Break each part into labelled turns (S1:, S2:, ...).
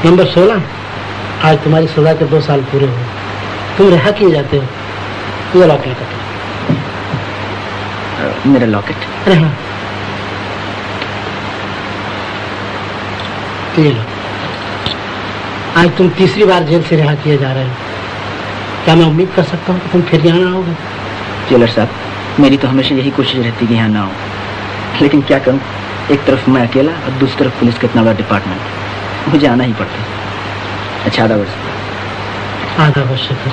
S1: Number 16। आज तुम्हारी सजा के 2 साल पूरे हुए, तुम रिहा किए जाते हो। ये लॉकेट का
S2: मेरा लॉकेट?
S1: अरे हाँ, ये लो। आज तुम तीसरी बार जेल से रिहा किए जा रहे हो। क्या मैं उम्मीद कर सकता हूँ कि तुम फिर यहाँ ना आओगे?
S2: जेलर साहब, मेरी तो हमेशा यही कोशिश रहती कि यहाँ ना हो, लेकिन क्या करूँ, एक तरफ मैं अकेला और दूसरी तरफ पुलिस का इतना बड़ा डिपार्टमेंट, मुझे आना ही पड़ता है। अच्छा, आधा वर्ष
S1: शेखर।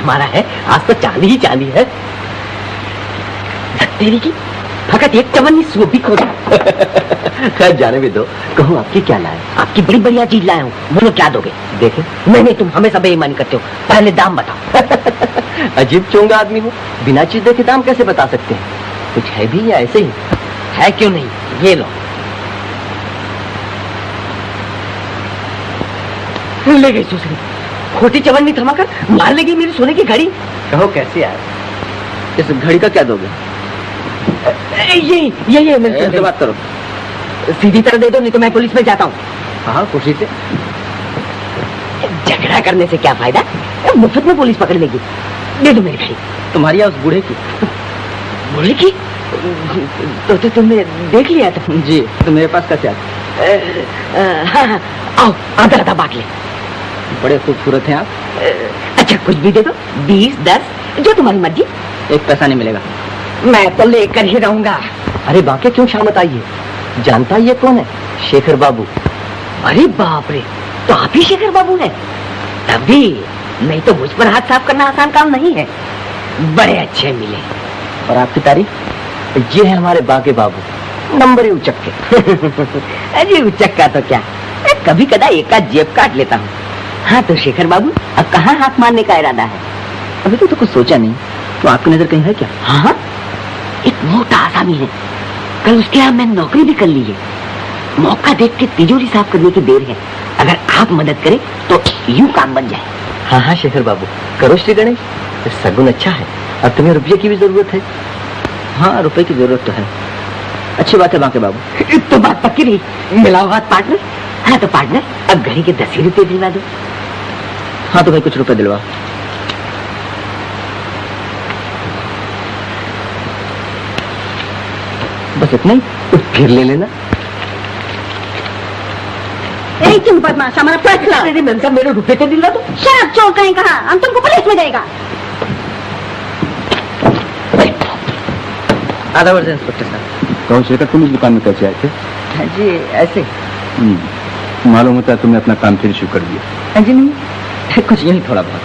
S3: मारा है, आज तो चांदी ही चांदी है। तेरी की फकत एक चवन्नी सूप भी खो गया।
S4: खैर जाने भी दो, कहूँ आपकी क्या लाए?
S3: आपकी बड़ी बढ़िया चीज लाया हूँ, बोलो क्या दोगे?
S4: देखे?
S3: नहीं, तुम हमेशा बेईमानी करते हो, पहले दाम बताओ।
S4: अजीब चोंगा आदमी हो, बिना चीज देखे दाम कैसे बता सकते हैं? कुछ है भी या ऐसे ही?
S3: है क्यों नहीं, ये लो। ले गई सुसरी, खोटी चवन्नी थमाकर मार लेगी मेरी सोने की घड़ी।
S4: कहो कैसे यार, इस घड़ी का क्या दोगे?
S3: ये
S4: मेरे बात करो,
S3: सीधी तरह दे दो, नहीं तो मैं पुलिस में जाता हूँ।
S4: हाँ खुशी से।
S3: झगड़ा करने से क्या फायदा, मुफ्त में पुलिस पकड़ लेगी। दे दो मेरी घड़ी।
S4: तुम्हारी या उस बूढ़े की?
S3: बूढ़े की? तो तुमने देख लिया था?
S4: जी, तो मेरे पास का क्या?
S3: हाँ, आओ आधा आधा बांट ले।
S4: बड़े खूबसूरत हैं आप।
S3: अच्छा कुछ भी दे दो, 20, 10, जो तुम्हारी मर्जी।
S4: एक पैसा नहीं मिलेगा।
S3: मैं तो लेकर ही रहूंगा।
S4: अरे बाकी क्यों शामत आई है? जानता ये कौन है? शेखर बाबू।
S3: अरे बाप रे, तो आप ही शेखर बाबू हैं? तभी नहीं तो मुझ पर हाथ साफ करना आसान काम नहीं है। बड़े अच्छे मिले।
S4: और आपकी तारीफ? ये है हमारे बाके बाबू, नंबर ही उचक के।
S3: अरे उचक का तो क्या, कभी कदा एक का जेब काट लेता हूँ। हाँ तो शेखर बाबू, अब कहाँ हाथ मारने का इरादा है?
S4: अभी तो कुछ सोचा नहीं। तो आपकी नजर कहीं है क्या?
S3: हाँ, एक मोटा आसामी है, कल उसके यहाँ मैंने नौकरी भी कर ली है। मौका देख के तिजोरी साफ करने की देर है, अगर आप मदद करें तो यूं काम बन जाए।
S4: हाँ हाँ शेखर बाबू, करो श्री गणेश, सगुन अच्छा है। अब तुम्हें रुपये की भी जरूरत है? हाँ रुपए की जरूरत तो है। अच्छी बात है बाके बाबू।
S3: तो बात पक्की रही, मिलाओ हाथ पार्टनर। हाँ तो पार्टनर, अब घड़ी के 10 रुपए दिलवा दो।
S4: हाँ तो भाई कुछ रुपए दिलवा। बस इतना ही, तो फिर ले लेना।
S5: तुम बदमाश, हमारा फैसला।
S3: अरे मैम साहब, मेरे रुपए तो दिलवा दो।
S5: शराब चोर कहीं कहा, हम तुमको पुलिस में जाएगा।
S4: आधा वर्ष इंस्पेक्टर साहब।
S6: कहो शेखर, तुम इस दुकान में कैसे आए थे?
S2: जी ऐसे।
S6: मालूम होता है तुमने अपना काम फिर शुरू कर दिया।
S2: जी नहीं, कुछ यही थोड़ा बहुत।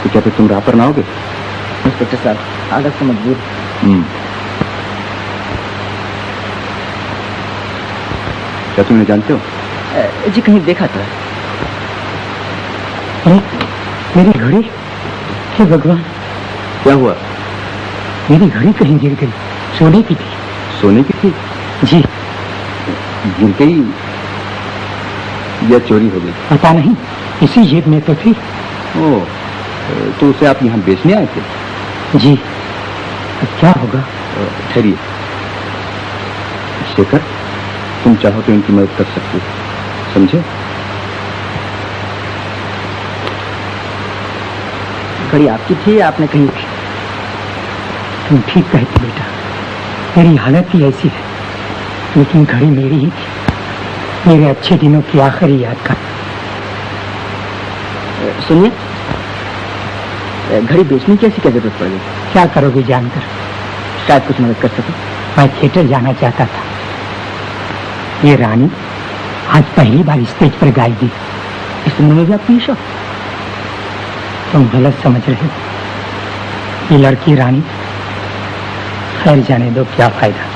S6: तो क्या फिर तुम राह पर ना आओगे?
S2: इंस्पेक्टर साहब, आदत से मजबूर।
S6: क्या तुम जानते हो?
S2: जी कहीं देखा था।
S1: मेरी घड़ी, हे भगवान,
S6: क्या हुआ?
S1: मेरी घड़ी कहीं गिर गई। सोने की थी।
S6: सोने की थी?
S1: जी।
S6: गिर गई या चोरी हो गई?
S1: पता नहीं, इसी जेब में तो थी।
S6: ओह, तो उसे आप यहाँ बेचने आए थे?
S1: जी। अब क्या होगा?
S6: ठहरिए शेखर, तुम चाहो तो इनकी मदद कर सकते हो, समझे?
S2: घड़ी आपकी थी, आपने कहीं थी?
S1: तुम ठीक कहती बेटा, मेरी हालत ही ऐसी है, लेकिन घड़ी मेरी ही थी, मेरे अच्छे दिनों की आखिरी याद का।
S2: सुनिए, घड़ी बेचने की ऐसी क्या जरूरत पड़ गई?
S1: क्या करोगे जानकर?
S2: शायद कुछ मदद कर सको।
S1: मैं थिएटर जाना चाहता था। ये रानी आज पहली बार स्टेज पर गाएगी।
S2: इस उम्र में भी आपकी शौक?
S1: तुम गलत समझ रहे हो। ये लड़की रानी, खैर जाने दो, क्या फायदा।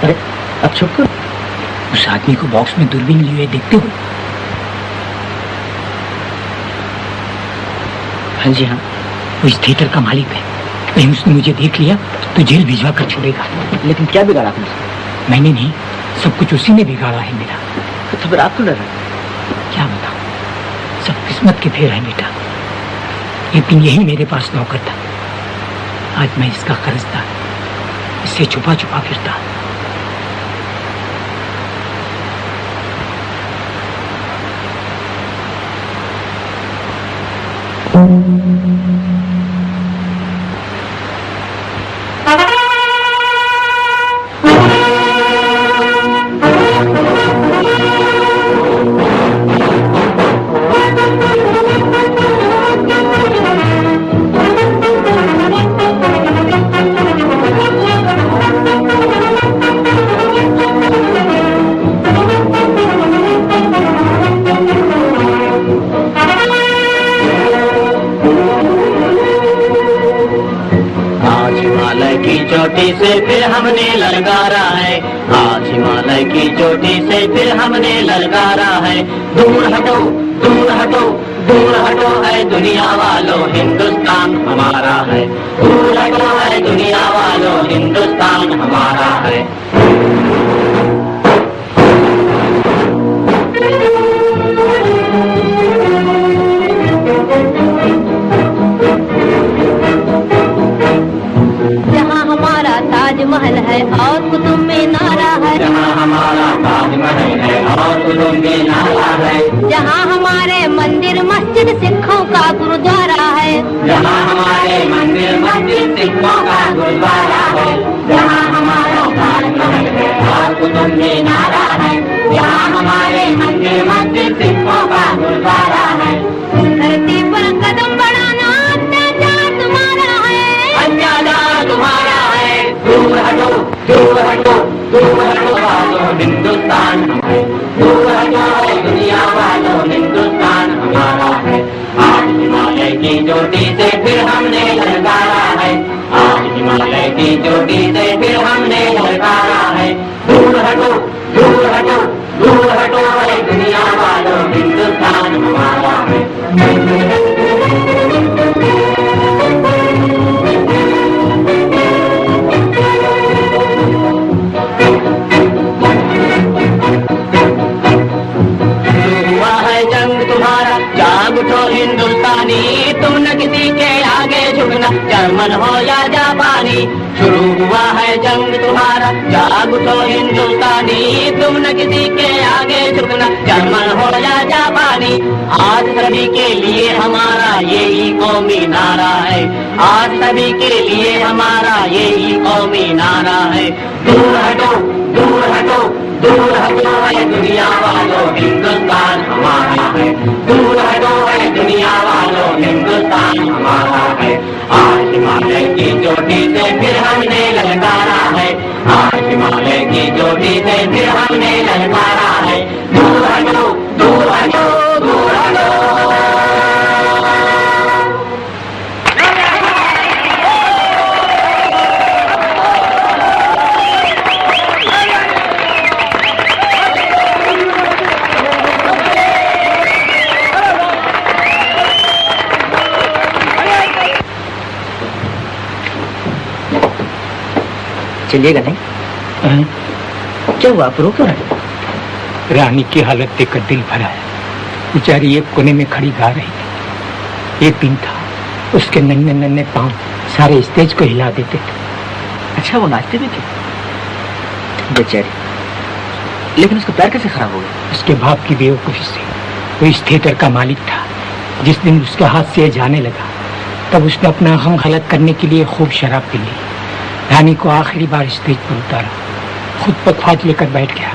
S2: अरे अब चुप करो।
S1: उस आदमी को बॉक्स में दूरबीन लिए देखते हो?
S2: हाँ जी हाँ।
S1: वो इस थिएटर का मालिक है। कहीं उसने मुझे देख लिया तो जेल भिजवा कर छोड़ेगा।
S2: लेकिन क्या बिगाड़ा आपने?
S1: मैंने नहीं, सब कुछ उसी ने बिगाड़ा है मेरा।
S2: तो फिर आप क्यों डर रहे?
S1: क्या बताऊं, सब किस्मत के फेर है बेटा। लेकिन यही मेरे पास नौकर था। आज मैं इसका कर्जदार, इससे छुपा छुपा फिरता।
S7: चोटी से फिर हमने ललकारा है, आज हिमालय की चोटी से फिर हमने ललकारा है। दूर हटो दूर हटो दूर हटो है दुनिया वालों, हिंदुस्तान हमारा है। दूर हटो है दुनिया वालों, हिंदुस्तान हमारा है।
S5: ताजमहल है और कुतुब मीनारा है,
S7: जहाँ हमारा ताजमहल है और कुतुब मीनारा है।
S5: जहाँ हमारे मंदिर मस्जिद सिखों का गुरुद्वारा है,
S7: जहाँ हमारे मंदिर मस्जिद सिखों का गुरुद्वारा है। जहाँ हमारा ताजमहल है और कुतुब मीनारा है, जहाँ हमारे मंदिर मस्जिद सिखों का गुरुद्वारा है।
S5: धरती पर कदम बढ़ाना अत्याचार तुम्हारा है,
S7: अत्याचार तुम्हारा है। दूर हटो दूर हटो दूर हटो वालों, हिंदुस्तान है। दूर हटो है दुनिया वालों, हिंदुस्तान हमारा है। आज हिमालय की चोटी से फिर हमने ललकारा है, आज हिमालय की चोटी से फिर हमने ललकारा है। दूर हटो दूर हटो दूर हटो है दुनिया वालों, हिंदुस्तान हमारा है। जाग उठो हिंदुस्तानी, तुम न किसी के आगे झुकना, जर्मन हो या जापानी। शुरू हुआ है जंग तुम्हारा, जाग उठो हिंदुस्तानी, तुम न किसी के आगे झुकना, जर्मन हो या जापानी। आज सभी के लिए हमारा यही कौमी नारा है, आज सभी के लिए हमारा यही कौमी नारा है। दूर हटो दूर हटो दूर हटो है दुनिया वालों, हिंदुस्तान हमारा है। दूर हटो है दुनिया वालों, हिंदुस्तान हमारा है। आज हिमालय की चोटी से फिर हमने ललकारा है, आज हिमालय की चोटी से फिर हमने ललकारा है। दूर हटो, दूर हटो, दूर हटो।
S2: चलिएगा नहीं? क्या हुआ, आप रो क्यों रहे?
S1: रानी की हालत देखकर दिल भरा है। बेचारी एक कोने में खड़ी गा रही थी। एक दिन था, उसके नन्हे नन्हे पांव सारे स्टेज को हिला देते थे।
S2: अच्छा, वो नाचते भी थे? बेचारी, लेकिन उसका पैर कैसे खराब हो गया?
S1: उसके बाप की बेवकूफी से। वो इस थिएटर का मालिक था। जिस दिन उसके हाथ से जाने लगा, तब उसने अपना गम गलत करने के लिए खूब शराब पी ली। रानी को आखिरी बार स्टेज पर उतारा, खुद पखवाज लेकर बैठ गया।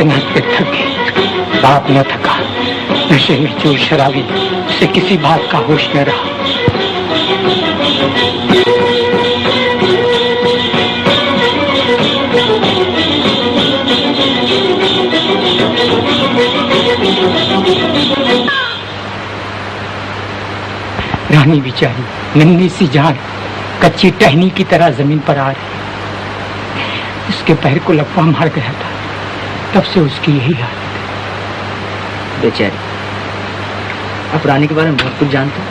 S1: नाचते थक गई। बाप न थका, नशे में चूर शराबी, उसे किसी बात का होश न रहा। रानी बेचारी नन्ही सी जान कच्ची टहनी की तरह जमीन पर आ रही। उसके पैर को लकवा मार गया था, तब से उसकी यही हालत है।
S2: बेचारी, आप रानी के बारे में बहुत कुछ जानते हैं।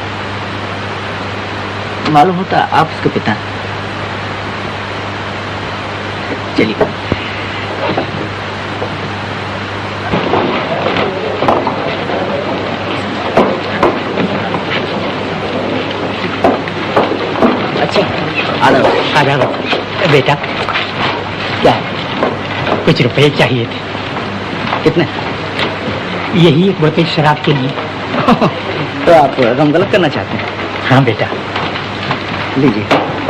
S2: मालूम होता आप उसके पिता हैं। चलिए। अच्छा,
S1: आधा बेटा,
S2: क्या है?
S1: कुछ रुपए चाहिए थे।
S2: कितने?
S1: यही एक बोतल शराब के लिए।
S2: तो आप गम गलत करना चाहते हैं?
S1: हाँ बेटा।
S2: लीजिए,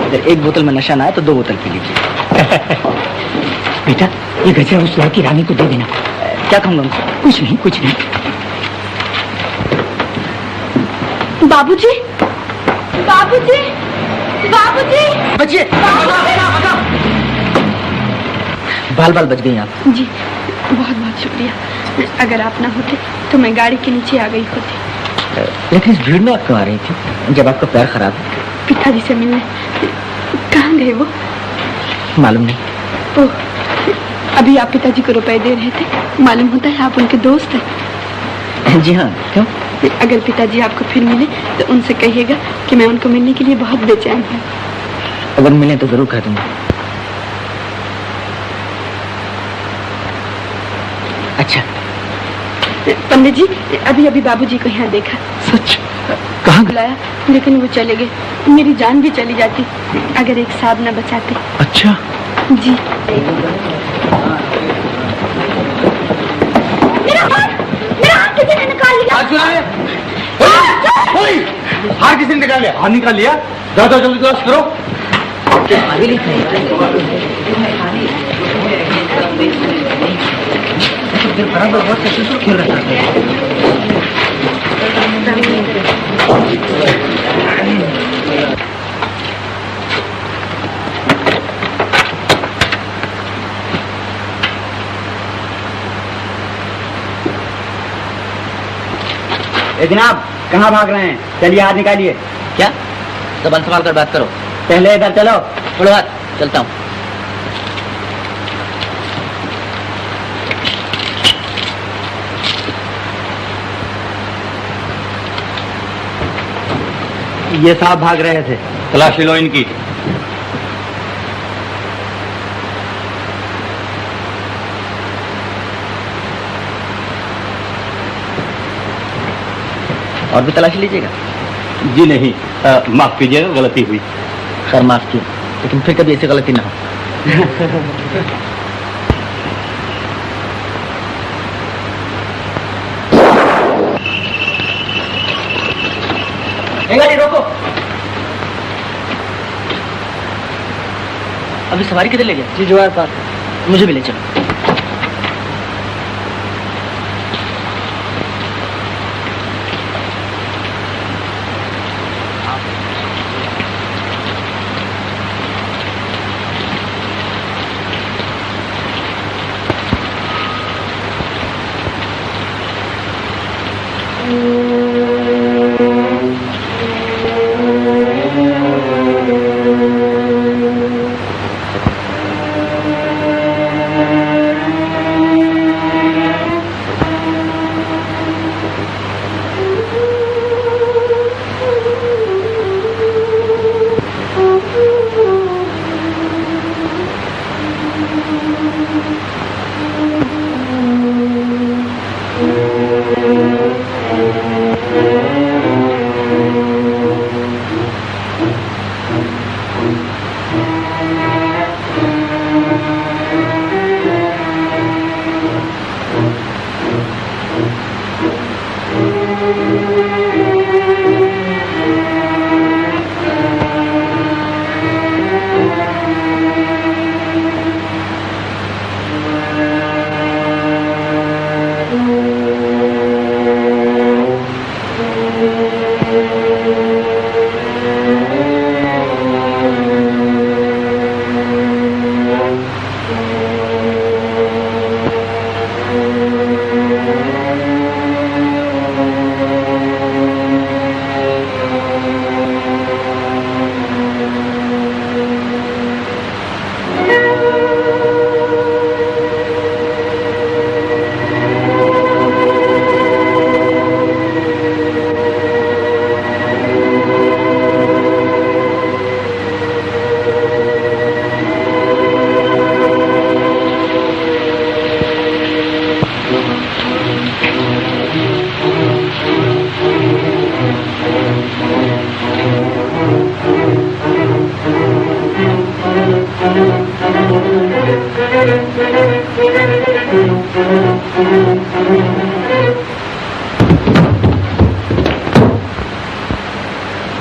S2: अगर एक बोतल में नशा ना आए तो 2 बोतल पी लीजिए।
S1: बेटा, ये गजरा उस लड़की रानी को दे देना।
S2: क्या कहूँगा उनसे?
S1: कुछ नहीं, कुछ नहीं।
S5: बाबूजी, बाबूजी, बाबूजी।
S2: बचिए, बाल बाल बच गई आप।
S8: जी, बहुत बहुत शुक्रिया। अगर आप ना होते तो मैं गाड़ी के नीचे आ गई होती।
S2: लेकिन इस भीड़ में आप क्यों आ रही थी जब आपका पैर खराब है?
S8: पिताजी से मिलने। कहाँ गए वो?
S2: मालूम नहीं।
S8: ओह, अभी आप पिताजी को रुपए दे रहे थे। मालूम होता है आप उनके दोस्त हैं।
S2: जी हाँ, क्यों?
S8: अगर पिताजी आपको फिर मिले तो उनसे कहिएगा कि मैं उनको मिलने के लिए बहुत बेचैन हूँ।
S2: अगर मिले तो जरूर कह दूंगा। अच्छा।
S8: पंडित जी, अभी अभी बाबूजी को यहाँ देखा।
S2: सच? कहाँ
S8: बुलाया, लेकिन वो चले गए। मेरी जान भी चली जाती अगर एक साहब न बचाते।
S2: अच्छा
S8: जी।
S5: मेरा हाथ किसी ने निकाल लिया।
S6: हाथ किसी ने निकाल लिया? हाथ निकाल लिया? जाओ जल्दी तलाश करो।
S2: बराबर बहुत अच्छा खेल रहा था।
S4: जनाब, कहाँ भाग रहे हैं? चलिए हाथ निकालिए।
S2: क्या? जबान संभाल कर बात करो।
S4: पहले इधर चलो।
S2: थोड़ा बात चलता हूँ।
S4: ये साहब भाग रहे थे।
S6: तलाशी लो इनकी।
S2: और भी तलाशी लीजिएगा?
S6: जी नहीं, माफ कीजिएगा, गलती हुई।
S2: खैर माफ किया, लेकिन फिर कभी ऐसी गलती ना हो। गाड़ी रोको। अभी सवारी किधर ले गया? जी जवाहर पार्क। मुझे भी ले चलो।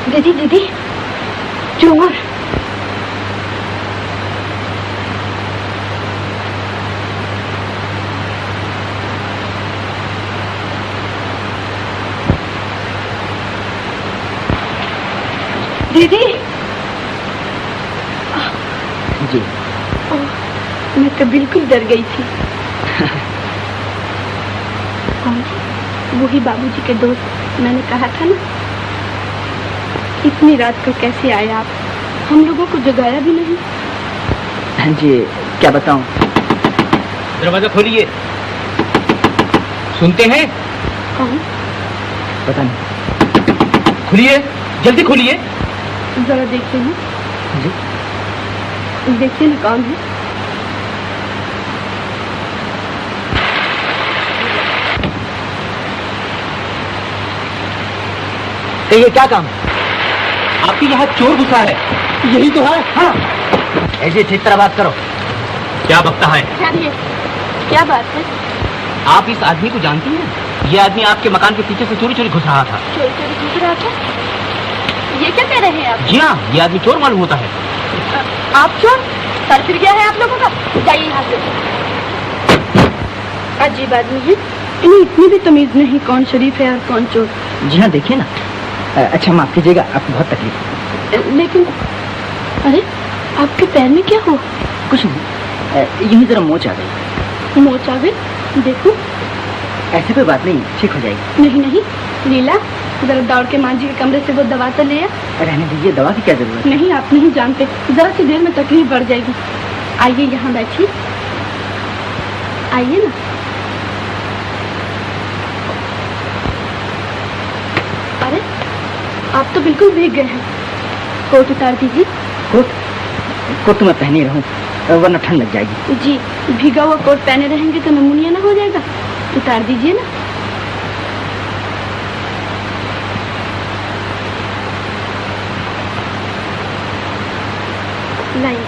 S8: दीदी दीदी चोर। दीदी
S2: जी
S8: मैं तो बिल्कुल डर गई थी। और वही बाबूजी के दोस्त मैंने कहा था ना, इतनी रात को कैसे आए आप? हम लोगों को जगाया भी नहीं।
S2: हाँ जी, क्या बताऊं?
S1: दरवाजा खोलिए। सुनते हैं?
S8: कौन?
S2: पता नहीं।
S1: खोलिए, जल्दी खोलिए।
S8: जरा देखिए ना।
S2: जी
S8: देखिए ना कौन है।
S2: कहिए क्या काम?
S1: आपके यहाँ चोर घुसा है।
S2: यही तो है। हाँ, ऐसे ठीक तरह बात करो।
S1: क्या बकता है?
S8: क्या बात है?
S1: आप इस आदमी को जानती हैं? ये आदमी आपके मकान के पीछे से चोरी चोरी घुस रहा था।
S8: चोरी चोरी घुस रहा था? ये क्या कह रहे हैं आप?
S1: जी हाँ, ये आदमी चोर मालूम होता है।
S8: आप चोर? सर फिर गया है आप लोगों का। जाइए यहाँ से। अजीब आदमी है, इन्हें इतनी भी तमीज नहीं कौन शरीफ है और कौन चोर।
S2: जी हाँ, देखिए ना। अच्छा माफ कीजिएगा, आपको बहुत तकलीफ है।
S8: लेकिन अरे आपके पैर में क्या हुआ?
S2: कुछ नहीं, यही जरा मोच आ गई।
S8: मोच आ गई? देखो।
S2: ऐसी कोई बात नहीं, ठीक हो जाएगी।
S8: नहीं नहीं लीला, जरा दौड़ के माँ जी के कमरे से वो दवा तो ले आ।
S2: रहने दीजिए, दवा की क्या जरूरत है?
S8: नहीं, आप नहीं जानते, जरा सी देर में तकलीफ बढ़ जाएगी। आइए यहाँ बैठिए, आइए ना। अरे आप तो बिल्कुल भीग गए हैं। कोट उतार दीजिए।
S2: कोट तो मैं पहन ही रहूं, वरना ठंड लग जाएगी।
S8: जी, भीगा हुआ कोट पहने रहेंगे तो नमूनिया ना हो जाएगा। उतार दीजिए ना। लाइए।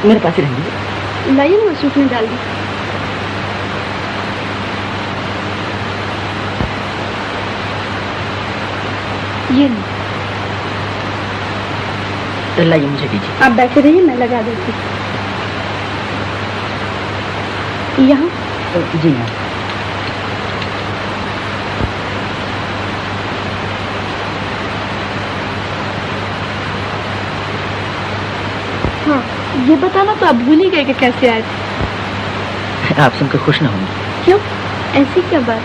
S2: मेरे पास ही रहेंगे।
S8: लाइए ना, सूट में डाल दी। ये लो।
S2: लाइए, मुझे दीजिए।
S8: आप बैठे रहिए, मैं लगा देती हूँ। यहाँ?
S2: जी हाँ।
S8: हाँ, ये बताना तो आप भूल ही गए कि कैसे आए थे।
S2: आप सुनकर खुश ना होंगे।
S8: क्यों? ऐसी क्या बात?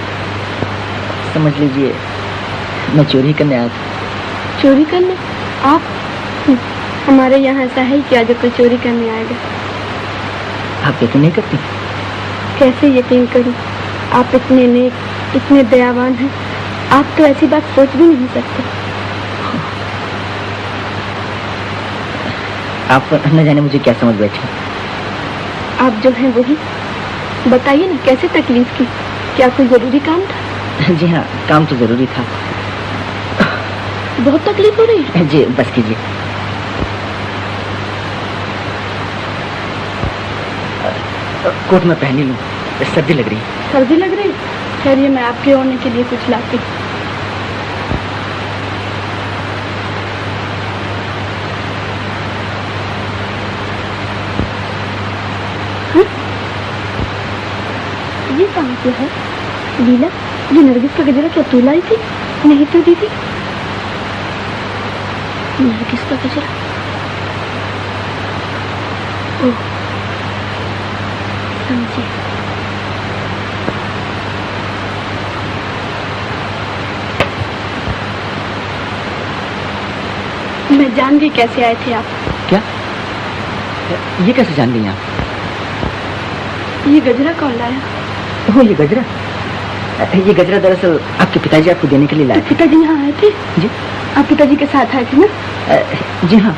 S2: समझ लीजिए मैं चोरी करने आया था।
S8: चोरी करने? आप? हमारे यहाँ ऐसा है क्या जो कोई चोरी करने आएगा?
S2: आप यकीन नहीं करती?
S8: कैसे यकीन करूं? आप इतने नेक, इतने दयावान हैं, आप तो ऐसी बात सोच भी नहीं सकते।
S2: आप न जाने मुझे क्या समझ बैठे।
S8: आप जो हैं वही। बताइए ना, कैसे तकलीफ की? क्या कोई जरूरी काम था?
S2: जी हाँ, काम तो जरूरी था।
S8: बहुत तकलीफ हो रही है?
S2: जी, बस कीजिए। कोट में पहन ही लूं, सर्दी लग रही है।
S8: सर्दी लग रही? ठहरिए, मैं आपके ओढ़ने के लिए कुछ लाती। ये कहाँ से है? लीला, ये नरगिस का गजरा क्या तू लाई थी? नहीं तो दीदी। नरगिस का गजरा। ओह, समझी। मैं जान गई कैसे आए थे आप।
S2: क्या? ये कैसे जान गई आप?
S8: ये गजरा कौन लाया?
S2: ओह, ये गजरा? ये गजरा दरअसल आपके पिताजी आपको देने के लिए लाए थे।
S8: पिताजी यहाँ आए थे?
S2: जी।
S8: आप पिताजी के साथ आए थे ना?
S2: जी हाँ,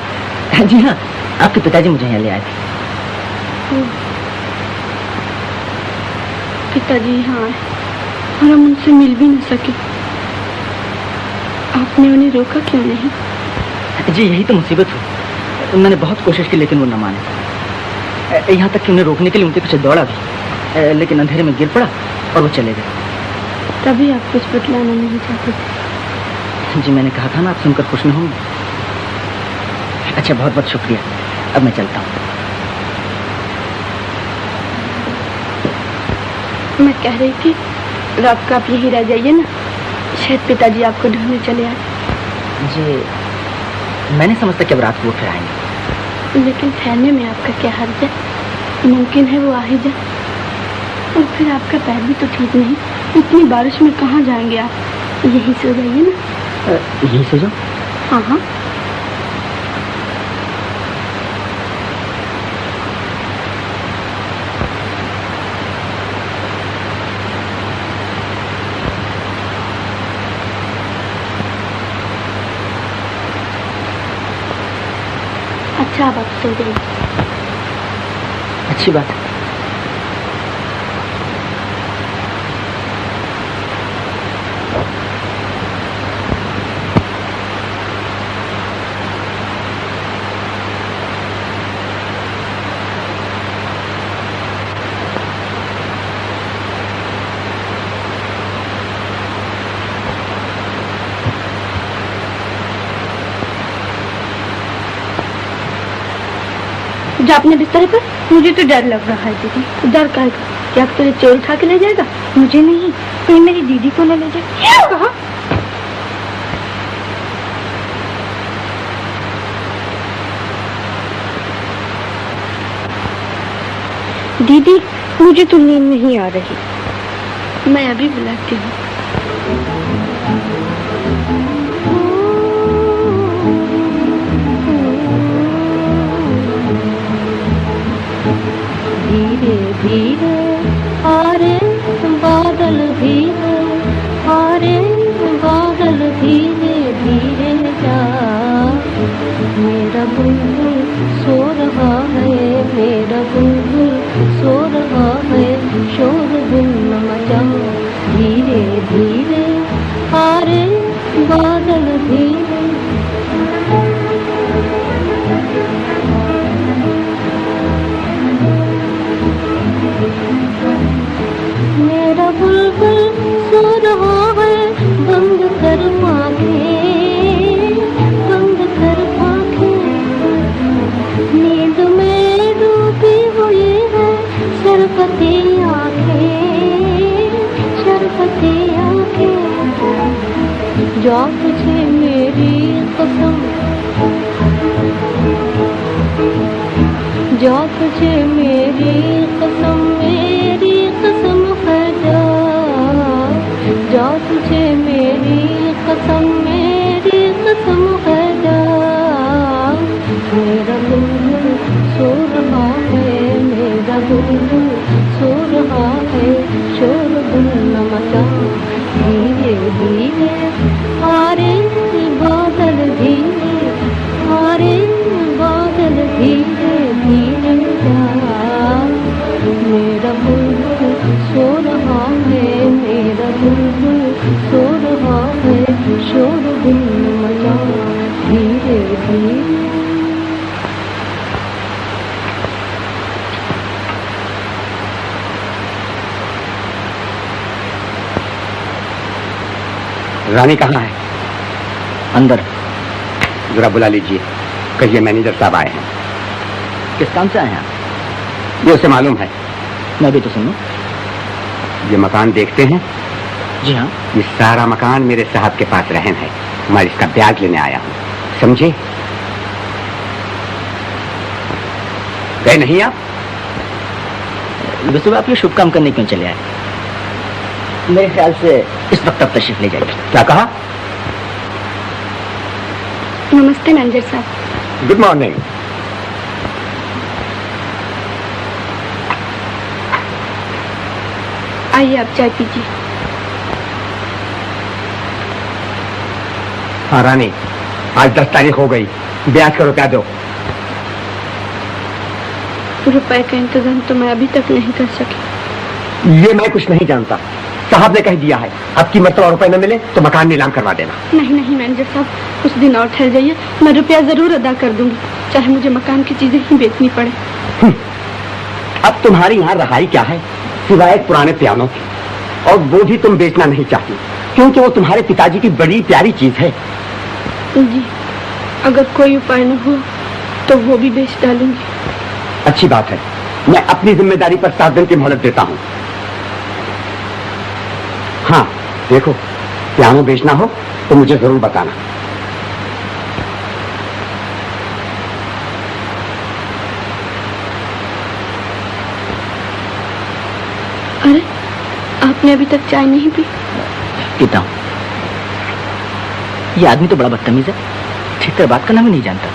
S2: जी हाँ, आपके पिताजी मुझे यहाँ ले आए थे।
S8: पिताजी यहाँ आए और हम उनसे मिल भी न सके। आपने उन्हें रोका क्यों नहीं?
S2: जी, यही तो मुसीबत हुई। मैंने बहुत कोशिश की लेकिन वो न माने। यहाँ तक कि उन्हें रोकने के लिए उनके पीछे दौड़ा भी, लेकिन अंधेरे में गिर पड़ा और वो चले गए।
S8: तभी आप कुछ बतलाना नहीं चाहते थे।
S2: जी, मैंने कहा था ना, आप सुनकर खुश न होंगे। अच्छा, बहुत बहुत शुक्रिया। अब मैं चलता हूँ।
S8: मैं कह रही थी, रात को आप यही रह जाइए ना, शायद पिताजी आपको ढूंढने चले आए।
S2: जी, मैं नहीं समझता कि अब रात को वो फिर आएंगे।
S8: लेकिन ठहरने में आपका क्या हर्ज है? मुमकिन है वो आ ही जाए। और फिर आपका पैर भी तो ठीक नहीं, इतनी बारिश में कहाँ जाएंगे आप? यही सो जाइए ना।
S2: यही सो जाओ?
S8: हाँ हाँ। अच्छा, अब आप सो जाइए।
S2: अच्छी बात है।
S8: जा अपने बिस्तर पर। मुझे तो डर लग रहा है दीदी। डर का? क्या तुझे चोर उठा के ले जाएगा? मुझे नहीं, कोई मेरी दीदी को न ले जाए। क्या कहा? दीदी, मुझे तो नींद नहीं आ रही। मैं अभी बुलाती हूँ।
S5: धीरे धीरे आरे बादल धीरे, आरे बादल धीरे धीरे तुझे मेरी कसम, जा तुझे मेरी कसम है जा, जा तुझे मेरी कसम है जा। मेरा बुलबुल सो रहा है, मेरा बुलबुल सो रहा है, शोरगुल न मचा धीरे धीरे, हारे बादल धीरे, हारे बादल धीरे धीरे जा। मेरा बुलबुल सो रहा है, मेरा बुलबुल सो रहा है, शोरगुल न मचा धीरे धीरे।
S6: रानी कहाँ है?
S2: अंदर।
S6: जरा बुला लीजिए, कहिए मैनेजर साहब आए हैं।
S2: किस काम से आए हैं?
S6: ये उसे मालूम है।
S2: मैं भी तो सुनूं।
S6: ये मकान देखते हैं?
S2: जी हाँ।
S6: ये सारा मकान मेरे साहब के पास रहन है, मैं इसका ब्याज लेने आया हूँ, समझे? गए नहीं आप?
S2: वैसे आप ये शुभ काम करने क्यों चले आए? मेरे ख्याल से इस वक्त आप तशरीफ ले जाइए।
S6: क्या कहा?
S8: नमस्ते मैनेजर साहब।
S6: Good morning.
S8: आइए आप चाय पीजिए।
S6: हाँ रानी, आज 10 तारीख हो गई, ब्याज का रुपया दो।
S8: रुपए का इंतजाम तो मैं अभी तक नहीं कर सकी।
S6: ये मैं कुछ नहीं जानता, साहब ने कह दिया है, अब की मरतबा रुपए न मिले तो मकान नीलाम करवा देना।
S8: नहीं नहीं मैनेजर साहब, कुछ दिन और ठहर जाइए, मैं रुपया जरूर अदा कर दूंगी, चाहे मुझे मकान की चीजें ही बेचनी पड़े।
S6: अब तुम्हारी यहाँ रहाई क्या है सिवाय एक पुराने पियानो की, और वो भी तुम बेचना नहीं चाहती क्योंकि वो तुम्हारे पिताजी की बड़ी प्यारी चीज है।
S8: जी, अगर कोई उपाय न हो तो वो भी बेच डालूंगी।
S6: अच्छी बात है, मैं अपनी जिम्मेदारी पर 7 दिन की मोहलत देता हूँ। हाँ देखो, पियानो बेचना हो तो मुझे जरूर बताना।
S8: अरे, आपने अभी तक चाय नहीं पी?
S2: पीता हूँ। ये आदमी तो बड़ा बदतमीज है, ठीक तरह बात करना भी नहीं जानता।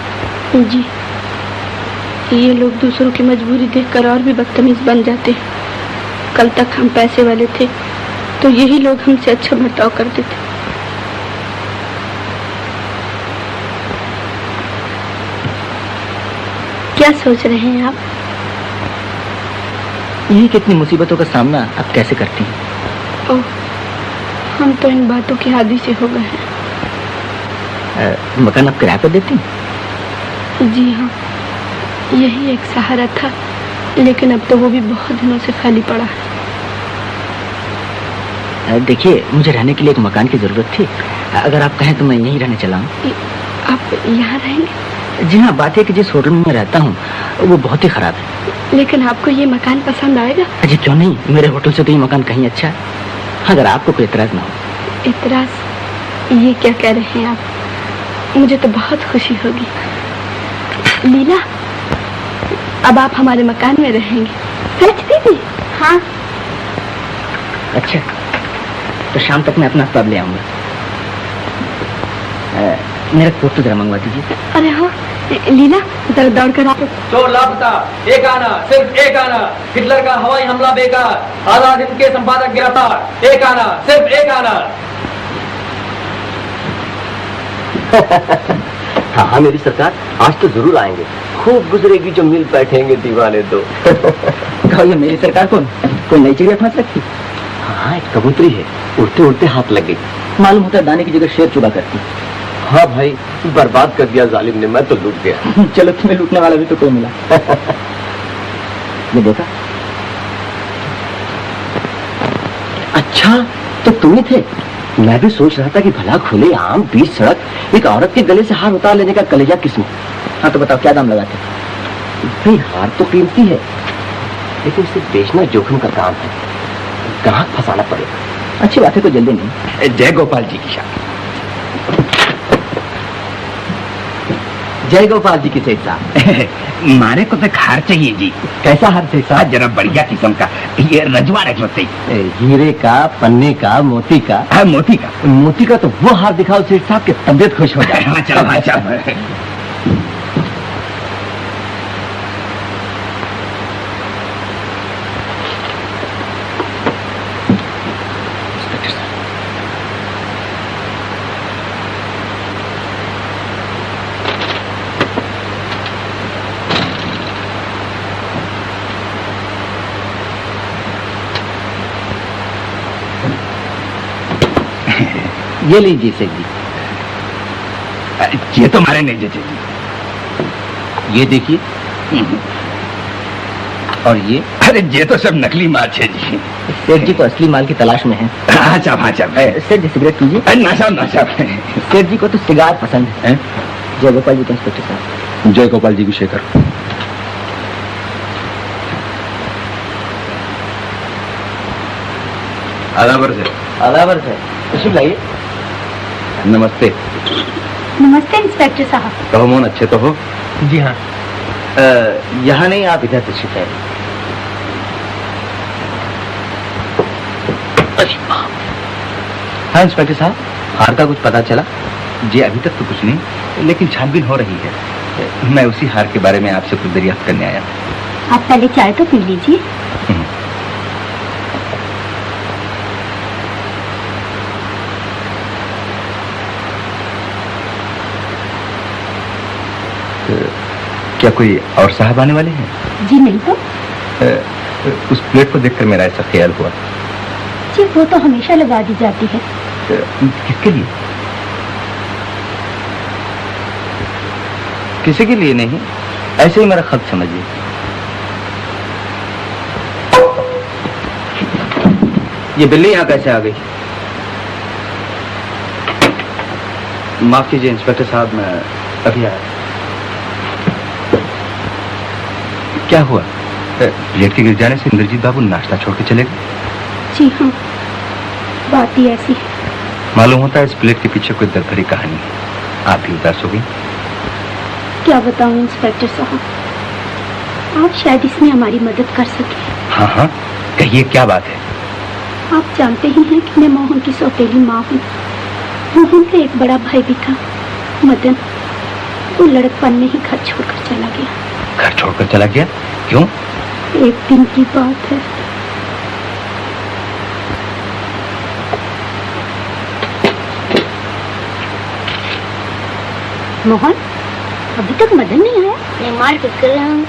S8: जी, ये लोग दूसरों की मजबूरी देखकर और भी बदतमीज बन जाते हैं। कल तक हम पैसे वाले थे तो यही लोग हमसे अच्छा बर्ताव करते थे। क्या सोच रहे हैं आप?
S2: यही कितनी मुसीबतों का सामना आप कैसे करती हैं?
S8: ओह, हम तो इन बातों के आदी से हो गए हैं।
S2: मकान आप किराए पर देती हैं?
S8: जी हाँ, यही एक सहारा था, लेकिन अब तो वो भी बहुत दिनों से खाली पड़ा है।
S2: देखिए, मुझे रहने के लिए एक मकान की जरूरत थी, अगर आप कहें तो मैं यहीं रहने चला हूँ।
S8: आप यहाँ रहेंगे?
S2: जी हाँ, बात है कि जिस होटल में मैं रहता हूँ वो बहुत ही खराब है।
S8: लेकिन आपको ये मकान पसंद आएगा?
S2: जी क्यों नहीं, मेरे होटल से तो ये मकान कहीं अच्छा है, अगर आपको कोई एतराज ना हो।
S8: एतराज? ये क्या कह रहे हैं आप? मुझे तो बहुत खुशी होगी। लीला, अब आप हमारे मकान में रहेंगे। सच दीदी? हाँ।
S2: अच्छा, तो शाम तक मैं अपना सब ले आऊंगा। मेरा कोट तो जरा मंगवा दीजिए।
S8: अरे हाँ लीला, जरा दौड़ कर आप।
S9: चोर लापता, एक आना, सिर्फ एक आना। हिटलर का हवाई हमला बेकार, आजाद हिंद के संपादक गिरफ्तार। एक आना, सिर्फ एक आना।
S4: हाँ हाँ मेरी सरकार, आज तो जरूर आएंगे, खूब गुजरेगी जो मिल बैठेंगे दीवाने दो।
S2: कहो ये मेरी सरकार कौन, कोई नई चिड़िया फांस रखी?
S4: हाँ, एक कबूतरी है, उड़ते उड़ते हाथ लग गई।
S2: मालूम होता है दाने की जगह शेर चुगा करती।
S4: हाँ भाई, बर्बाद कर दिया जालिम ने, मैं तो लूट गया।
S2: चलो, तुम्हें लूटने वाला भी तो कोई मिला। ये देखा?
S4: अच्छा, तो तुम ही थे? मैं भी सोच रहा था कि भला खुले आम बीच सड़क एक औरत के गले से हार उतार लेने का कलेजा किस्म।
S2: हाँ तो बताओ, क्या दाम लगाते?
S4: भाई हार तो कीमती है, लेकिन इसे बेचना जोखिम का काम है, ग्राहक फंसाना पड़ेगा।
S2: अच्छी बात है, कोई जल्दी नहीं।
S6: जय गोपाल जी की शादी।
S4: जय गोपाल जी की सेठ साहब।
S6: मारे को तो हार चाहिए जी।
S4: कैसा हार सेठ साहब?
S6: जरा बढ़िया किस्म का, ये रजवा रजवते
S4: हीरे का, पन्ने का, मोती का।
S6: हाँ, मोती का।
S4: मोती का तो वो हार दिखाओ सेठ साहब की तबीयत खुश हो जाए।
S6: हाँ चलो, हाँ चलो।
S4: ये लीजिए सेठ जी।
S6: ये तो हमारे नहीं जचे जी।
S4: ये देखिए। और ये?
S6: अरे ये तो सब नकली माल है जी।
S4: सेठ जी तो असली माल की तलाश में है।
S6: हाँ साहब, हाँ साहब।
S4: सेठ जी सिगरेट पीजिए।
S6: ना साहब, ना साहब।
S4: सेठ जी को तो सिगार पसंद है। जय गोपाल जी के इंस्पेक्टर साहब।
S6: जय गोपाल जी की शेखर। आदाबर से।
S4: आदाबर से। तशरीफ लाइए।
S6: नमस्ते।
S8: नमस्ते इंस्पेक्टर साहब।
S6: कहो मोहन, अच्छे तो हो?
S4: जी हाँ। यहाँ नहीं, आप इधर तशरीफ लाइए।
S6: हाँ इंस्पेक्टर साहब, हार का कुछ पता चला? जी अभी तक तो कुछ नहीं, लेकिन छानबीन हो रही है। मैं उसी हार के बारे में आपसे कुछ दरियाफ्त करने आया।
S8: आप पहले चाय तो पी लीजिए।
S6: क्या कोई और साहब आने वाले हैं?
S8: जी नहीं तो।
S6: उस प्लेट को देखकर मेरा ऐसा ख्याल हुआ।
S8: जी वो तो हमेशा लगा दी जाती है।
S6: किसके लिए? किसी के लिए नहीं, ऐसे ही मेरा खत समझिए। ये बिल्ली यहाँ कैसे आ गई? माफ कीजिए इंस्पेक्टर साहब, मैं अभी आया। क्या हुआ? प्लेट के गिर जाने से इंद्रजीत बाबू नाश्ता छोड़ के चले गए?
S8: जी हाँ, बात ही ऐसी है।
S6: मालूम होता है इस प्लेट के पीछे कोई दर्द भरी कहानी है। आप भी उदास हो गई।
S8: क्या बताऊं इंस्पेक्टर साहब, आप शायद इसमें हमारी मदद कर सके।
S6: हाँ हाँ, कहिए क्या बात है?
S8: आप जानते ही हैं कि मैं मोहन की सौतेली माँ हूँ। मोहन का एक बड़ा भाई भी था, मदन। वो लड़कपन में ही घर छोड़कर चला गया।
S6: घर छोड़कर चला गया? क्यों?
S8: एक दिन की बात है। मोहन, अभी तक मदन नहीं आया?
S5: नहीं, मार किस कर रहे हैं?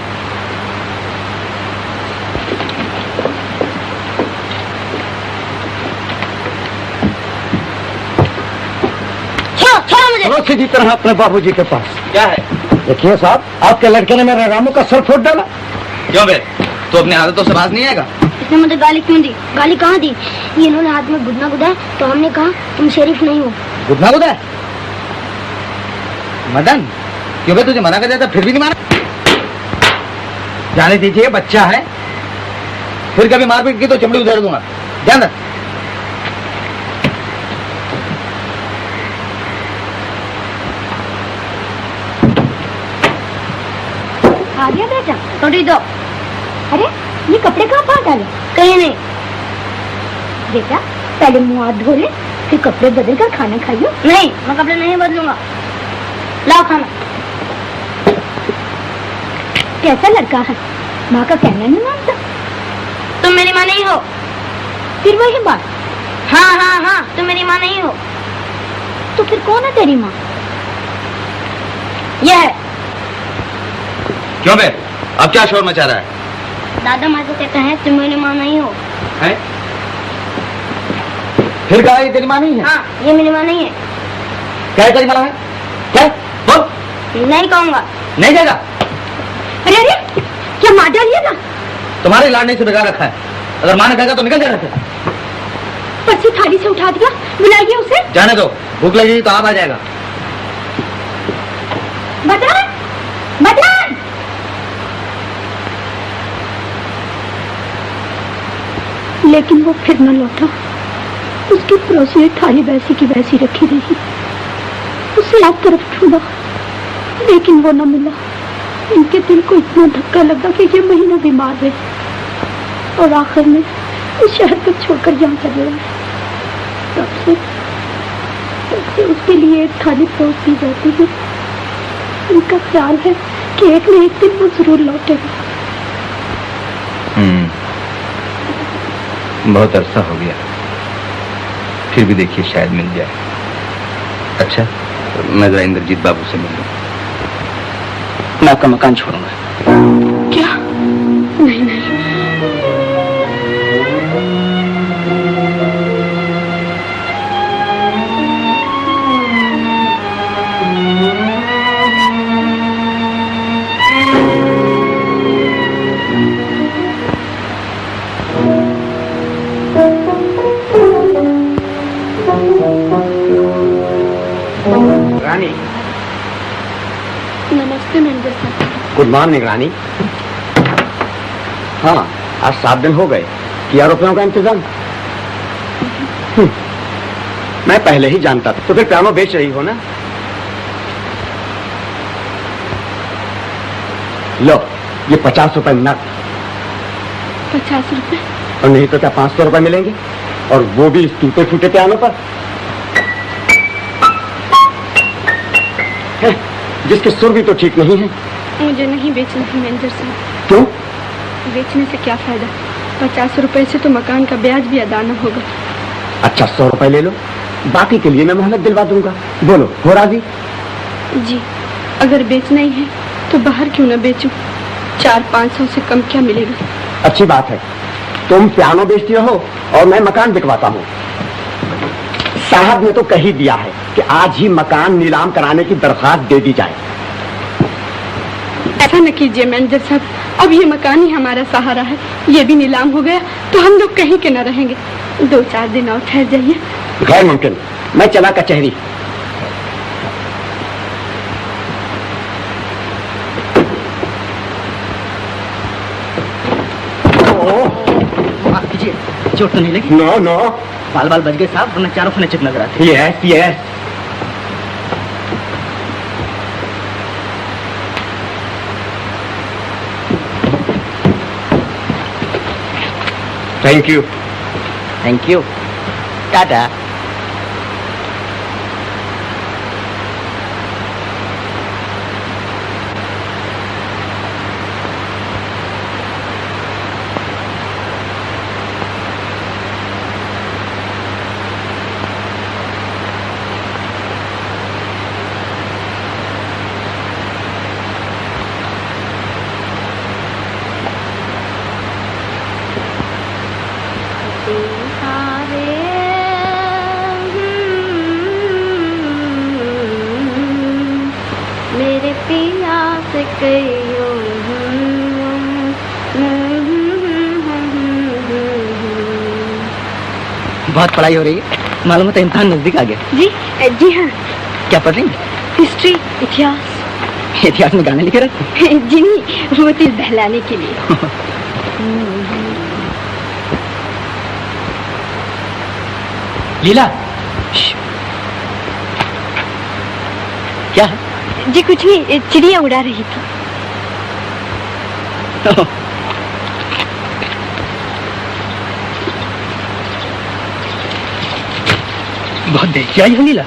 S6: चलो सीधी तरह अपने बाबूजी के पास। क्या है? देखिए साहब, आपके लड़के ने मेरे रामू का सर फोड़ डाला। क्यों बे? तो अपने आदतों से बाज नहीं आएगा?
S5: इसने मुझे गाली क्यों दी? गाली कहाँ दी? ये इन्होंने हाथ में गुदना गुदा तो हमने कहा तुम शरीफ नहीं हो।
S6: गुदना गुदा? मदन, क्यों बे तुझे मना कर दिया था फिर भी नहीं माना? जाने दीजिए, बच्चा है। फिर कभी मारपीट की तो चमड़ी उधेड़ दूंगा। ध्यान रख।
S8: आ गया बेटा, थोड़ी दो। अरे ये कपड़े कहाँ पा डाले?
S5: कहीं नहीं।
S8: बेटा पहले मुंह हाथ धो ले, फिर कपड़े बदल कर खाना खाइयो।
S5: नहीं, मैं कपड़े नहीं बदलूंगा। लाओ खाना।
S8: कैसा लड़का है, माँ का कहना नहीं मानता।
S5: तुम मेरी माँ नहीं हो।
S8: फिर वही बात।
S5: हाँ हाँ हाँ, तुम मेरी माँ नहीं हो।
S8: तो फिर कौन है तेरी माँ?
S5: यह है।
S6: क्यों बे? अब क्या शोर मचा रहा है?
S5: दादा माँ तो कहते हैं तुम मेरी माँ नहीं हो।
S6: है? फिर कहा ये तेरी माँ नहीं है?
S5: हाँ, ये मेरी माँ नहीं है।
S6: क्या तेरी माँ है? क्या? बोल।
S5: नहीं कहूँगा।
S6: नहीं जाएगा?
S8: अरे अरे क्या मार डालिएगा?
S6: तुम्हारे लाडने से बिगाड़ रखा है। अगर माँ ने कहेगा तो निकल जाना था।
S8: पर्ची थाली से उठा दिया, बुलाइए उसे।
S6: जाने दो, भूख लगेगी तो आप आ जाएगा।
S8: मदन, मदन। लेकिन वो फिर न लौटा। उसकी पड़ोसी ने थाली वैसी की वैसी रखी रही। उसे एक तरफ ढूंढा, लेकिन वो न मिला। इनके दिल को इतना धक्का लगा कि ये महीना बीमार है और आखिर में इस शहर को छोड़कर यहाँ चले गए। तब से उसके लिए एक थाली परोसती जाती है। उनका ख्याल है कि एक न एक दिन वो जरूर लौटेगा।
S10: बहुत अरसा हो गया, फिर भी देखिए शायद मिल जाए। अच्छा, मैं जरा इंद्रजीत बाबू से मिलूं।
S2: मैं आपका मकान छोड़ूंगा।
S8: क्या? नहीं नहीं,
S6: रानी।
S8: नमस्ते मेंढर साहब।
S6: गुड मॉर्निंग रानी। हाँ, आज 7 दिन हो गए। किया रुपयों का इंतजाम? मैं पहले ही जानता था। तो फिर पियानो बेच रही हो ना? लो, ये 50 रुपए नकद।
S8: 50 रुपए?
S6: और नहीं तो क्या 500 रुपए मिलेंगे, और वो भी इस टूटे फूटे पियानो पर, जिसके सुर भी तो ठीक नहीं है।
S8: मुझे नहीं बेचना है मैनेजर साहब।
S6: क्यों?
S8: बेचने से क्या फायदा? 50 रुपए से तो मकान का ब्याज भी अदा न होगा।
S6: अच्छा, 100 रुपए ले लो, बाकी के लिए मैं मोहलत दिलवा दूंगा। बोलो, हो राजी?
S8: जी, अगर बेचना ही है तो बाहर क्यों न बेचूं? 400-500 से कम क्या मिलेगा?
S6: अच्छी बात है, तुम पियानो बेचती रहो और मैं मकान बिकवाता हूँ। साहब ने तो कह ही दिया है कि आज ही मकान नीलाम कराने की दरखास्त दे दी जाए।
S8: ऐसा न कीजिए मैनेजर साहब, अब ये मकान ही हमारा सहारा है। ये भी नीलाम हो गया तो हम लोग कहीं के न रहेंगे। 2-4 दिन और ठहर जाइए।
S6: गैर मुमकिन, मैं चला कचहरी।
S2: माफ कीजिए, चोट तो नहीं लगी?
S6: नो नो,
S2: बाल बाल बच गए साहब, वरना चारों खाने चिप नजर आते।
S6: Yes yes. Thank you.
S2: Thank you, Tata.
S5: मेरे पिया से
S2: बहुत पढ़ाई हो रही है, मालूम है तो इम्तिहान नजदीक आ गया।
S8: जी जी हाँ।
S2: क्या पढ़ रही हैं?
S8: हिस्ट्री, इतिहास।
S2: इतिहास में गाने लिखे रहते?
S8: जी नहीं, वो दिल बहलाने के लिए।
S2: लीला, क्या है?
S8: जी कुछ नहीं, चिड़िया उड़ा रही थी।
S1: बहुत देर से आई हो लीला।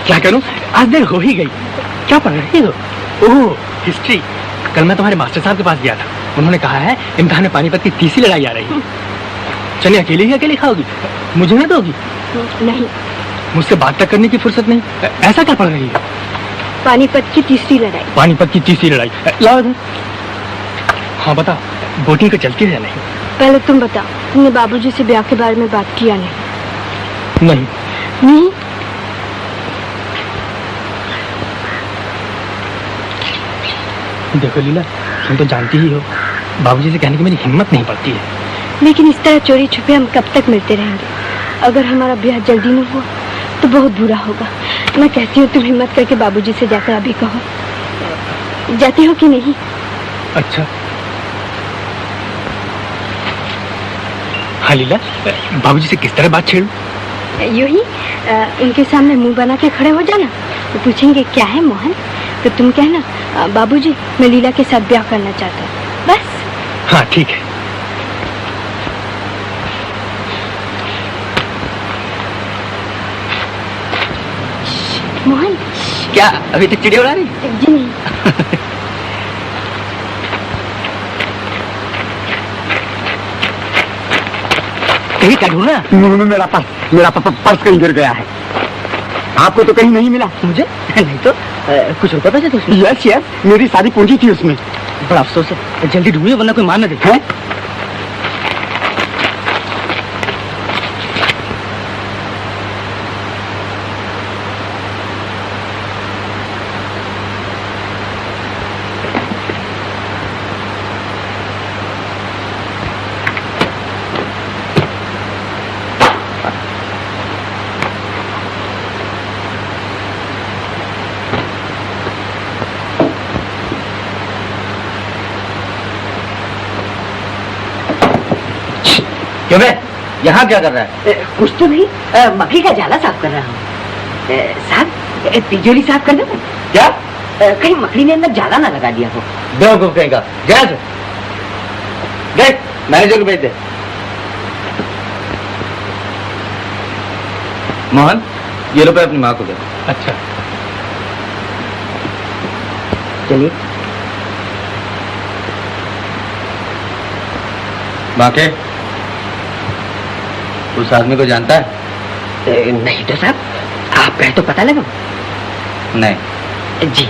S1: क्या करूं, आज देर हो ही गई। क्या पढ़ रही हो? ओह, हिस्ट्री। कल मैं तुम्हारे मास्टर साहब के पास गया था, उन्होंने कहा है इम्तिहान में पानीपत की तीसरी लड़ाई आ रही है। चलिए, अकेले ही अकेले खाओगी, मुझे ना दोगी?
S8: नहीं,
S1: मुझसे बात तक करने की फुर्सत नहीं। ऐसा क्या पढ़ रही है?
S8: पानीपत की तीसरी लड़ाई।
S1: पानीपत की तीसरी लड़ाई, लाओ इधर। हाँ बता, बोटिंग को चलती है या नहीं?
S8: पहले तुम बता, तुमने बाबूजी से ब्याह के बारे में बात किया नहीं?
S1: नहीं।
S8: नहीं?
S1: देखो लीला, तुम तो जानती ही हो, बाबूजी से कहने की मेरी हिम्मत नहीं पड़ती है।
S8: लेकिन इस तरह चोरी छुपे हम कब तक मिलते रहेंगे? अगर हमारा ब्याह जल्दी न हुआ तो बहुत बुरा होगा। मैं कहती हूँ तुम हिम्मत करके बाबूजी से जाकर अभी कहो। जाती हो कि नहीं?
S1: अच्छा। हाँ लीला, बाबूजी से किस तरह बात छेड़ूं?
S8: यूं ही उनके सामने मुंह बना के खड़े हो जाना। तो पूछेंगे क्या है मोहन, तो तुम कहना बाबूजी मैं लीला के साथ ब्याह करना चाहता हूँ, बस।
S1: हाँ ठीक है।
S8: मोहन
S2: क्या अभी तक चिड़िया उड़ा रही?
S8: जी नहीं।
S2: कहीं क्या ढूंढना?
S6: मेरा पर्स कहीं गिर गया है। आपको तो कहीं नहीं मिला।
S2: मुझे नहीं तो कुछ रुपए पैसे थे उसमें।
S6: यस यस, मेरी सारी पूंजी थी उसमें।
S2: बड़ा अफसोस है, जल्दी ढूंढिए वरना कोई मान न दे।
S6: हैं?
S2: क्यों बे, यहाँ क्या कर रहा है?
S3: कुछ तो नहीं, मकड़ी का जाला साफ कर रहा हूँ। साहब तिजोरी साफ करना था।
S2: क्या?
S3: कहीं मकड़ी ने अंदर जाला ना लगा दिया हो।
S2: बेवकूफ कहेगा। जैसे देख मैनेजर को भेज दे। मोहन ये रुपए अपनी माँ को दे।
S1: अच्छा
S3: चलिए।
S2: बाके उस आदमी को जानता है?
S3: नहीं तो साहब, आप कहे तो पता लगा।
S2: नहीं।
S3: जी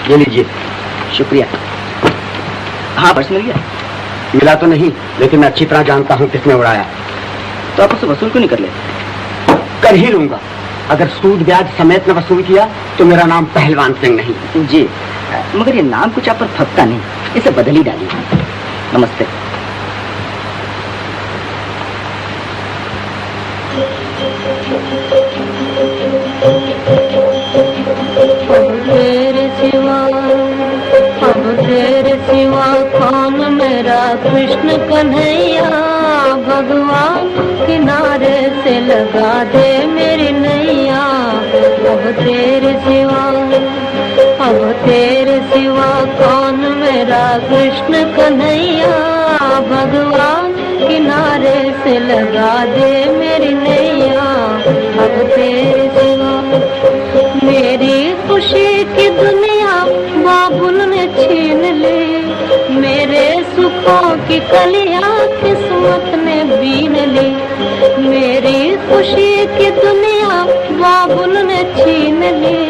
S6: ये लीजिए।
S3: शुक्रिया। हाँ पर्स मिल गया?
S6: मिला तो नहीं, लेकिन मैं अच्छी तरह जानता हूँ किसने उड़ाया।
S2: तो आप उससे वसूल क्यों नहीं कर ले?
S6: कर ही लूंगा। अगर सूद ब्याज समेत में वसूल किया तो मेरा नाम पहलवान सिंह नहीं।
S3: जी, मगर ये नाम कुछ आप पर फपता नहीं, इसे बदल ही डालिए। नमस्ते।
S5: तेरे सिवा कौन मेरा कृष्ण कन्हैया, भगवान किनारे से लगा दे मेरी नैया। अब तेरे सिवा कौन मेरा कृष्ण कन्हैया, भगवान किनारे से लगा दे मेरी नैया। अब तेरे सिवा मेरी खुशी की दुनिया बाबुल ने छीन ली, मेरे सुखों की कलियां किस्मत ने बीन ली। मेरी खुशी की दुनिया बाबुल ने छीन ली,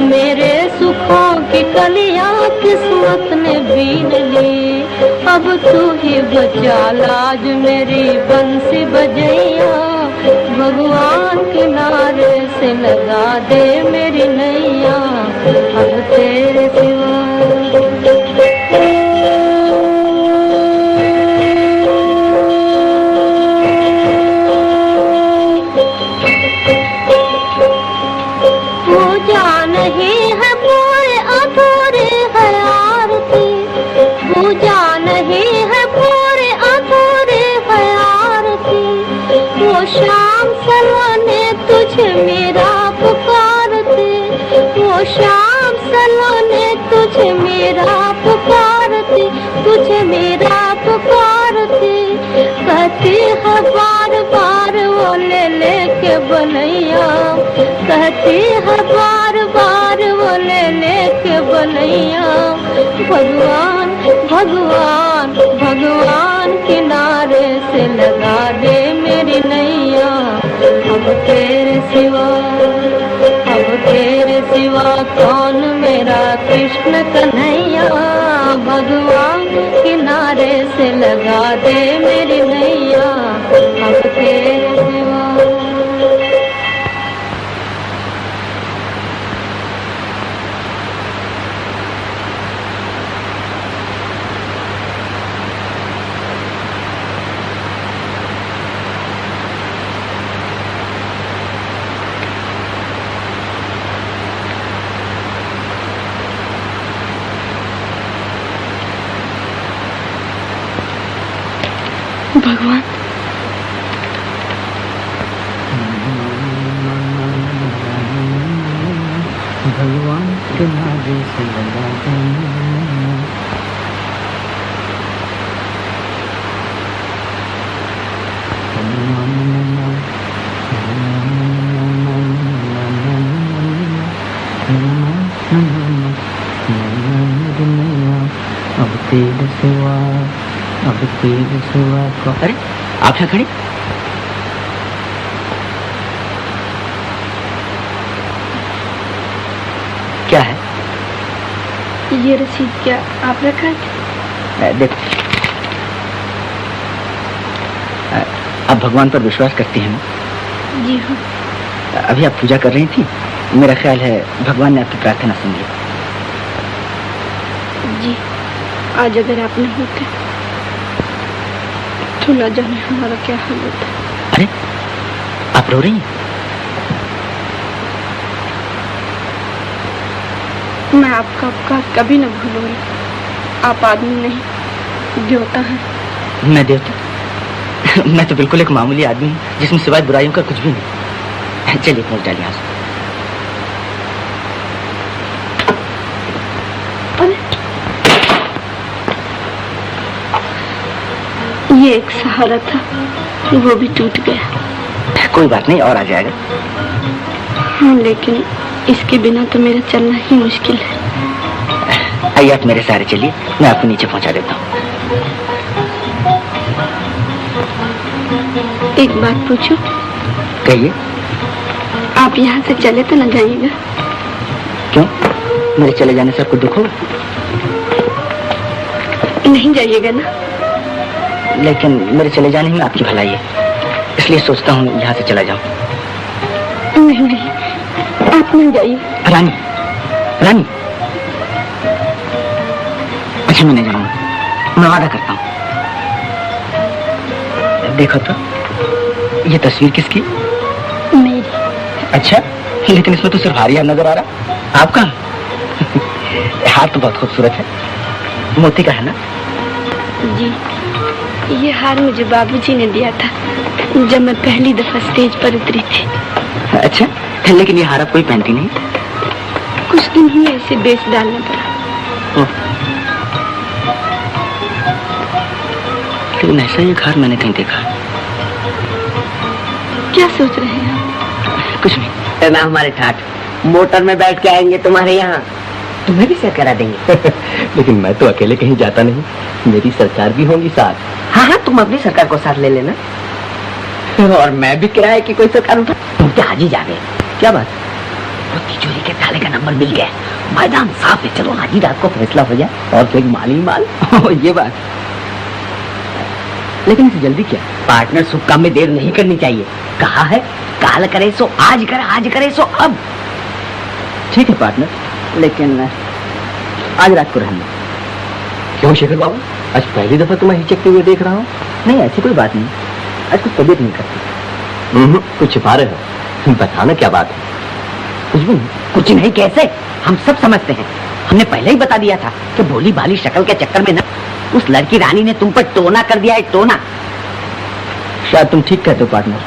S5: मेरे सुखों की कलियां किस्मत ने बीन ली। अब तू ही बचा लाज मेरी बंसी बजैया, भगवान किनारे से लगा दे मेरी नैया। अब तेरे सिवा पूजा नहीं है पूरे अधूरे है आरती, पूजा नहीं है पूरे अधूरे है आरती। वो शाम सलोने तुझे मेरा पुकारते, वो शाम सलोने तुझे मेरा पुकारते, तुझे मेरा पुकारते। कहती है बार बार वो ले लेके बनैया, कहती है बार बार वो ले लेके बनैया। भगवान भगवान भगवान किनारे से लगा दे मेरी नैया। अब तेरे सिवा कौन मेरा कृष्ण कन्हैया, भगवान किनारे से लगा दे मेरी नैया। अब तेरे सिवा
S2: भगवान के नारे से लगा देना। अब तेरे सिवा, अब तेरे सिवा को। अरे आप यहाँ खड़े? क्या है?
S8: ये रसीद क्या आप रखा थे?
S2: देखो, आप भगवान पर विश्वास करती हैं ना?
S8: जी हाँ।
S2: अभी आप पूजा कर रही थी, मेरा ख्याल है भगवान ने आपकी प्रार्थना सुन ली।
S8: जी, आज अगर आप नहीं होते तो न जाने हमारा क्या हाल होता।
S2: अरे आप रो रही हैं?
S8: मैं आपका उपकार कभी न भूलूंगी। आप आदमी नहीं, देवता हैं।
S2: मैं देवता? मैं तो बिल्कुल एक मामूली आदमी हूँ जिसमें सिवाय बुराइयों का कुछ भी नहीं। चलिए पहुंच डालिए यहाँ से।
S8: ये एक सहारा था, वो भी टूट गया।
S2: कोई बात नहीं, और आ जाएगा।
S8: हाँ, लेकिन इसके बिना तो मेरा चलना ही मुश्किल है।
S2: आइए आप मेरे सहारे चलिए, मैं आपको नीचे पहुंचा देता हूँ।
S8: एक बात पूछूं?
S2: कहिए।
S8: आप यहाँ से चले तो न जाइएगा?
S2: क्यों? मेरे चले जाने से आपको दुख होगा?
S8: नहीं जाइएगा ना?
S2: लेकिन मेरे चले जाने में आपकी भलाई है, इसलिए सोचता हूँ यहाँ से चला जाऊँ।
S8: नहीं नहीं, आप नहीं जाइए।
S2: रानी, रानी। अच्छा मैं नहीं जाऊंगा, मैं वादा करता हूँ। देखो तो, ये तस्वीर किसकी?
S8: मेरी।
S2: अच्छा, लेकिन इसमें तो सिर्फ हार ही नजर आ रहा। आपका? हार तो बहुत खूबसूरत है, मोती का है ना?
S8: जी, ये हार मुझे बाबूजी ने दिया था जब मैं पहली दफा स्टेज पर उतरी थी।
S2: अच्छा, लेकिन ये हार आप कोई पहनती नहीं?
S8: कुछ दिन ही ऐसे बेच डालना पड़ा।
S2: लेकिन ऐसा ही हार मैंने कहीं देखा।
S8: क्या सोच रहे हैं आप?
S2: कुछ नहीं।
S3: ना हमारे ठाठ मोटर में बैठ के आएंगे तुम्हारे यहाँ, तुम्हें भी सर करा देंगे।
S4: लेकिन मैं तो अकेले कहीं जाता नहीं, मेरी सरकार भी होगी साथ।
S3: हाँ हाँ, तुम अपनी सरकार को साथ ले लेना। और मैं भी किराए की कोई सरकार उठा। तुम क्या हाजी जा गए?
S2: क्या बात?
S3: वो तिजोरी के ताले का नंबर मिल गया, मैदान साफ है। चलो हाजी रात को फैसला हो जाए, और तो एक माल ही माल।
S2: ये बात। लेकिन इसे जल्दी क्या?
S3: पार्टनर, शुभ काम में देर नहीं करनी चाहिए। कहा है काल करे सो आज करे, आज करे सो अब।
S2: ठीक है पार्टनर, लेकिन आज रात को रहना।
S4: क्यों शेखर बाबू, आज पहली दफा तुम्हें हिचकते हुए देख रहा हूँ।
S2: नहीं, ऐसी कोई बात नहीं, आज कुछ तबीयत नहीं करती।
S4: कुछ छिपा रहे हो, बताना क्या बात है?
S2: कुछ भी नहीं।
S3: कुछ नहीं कैसे? हम सब समझते हैं। हमने पहले ही बता दिया था कि भोली भाली शक्ल के चक्कर में ना उस लड़की रानी ने तुम पर टोना कर दिया है, टोना।
S2: शायद तुम ठीक कहते हो पार्टनर।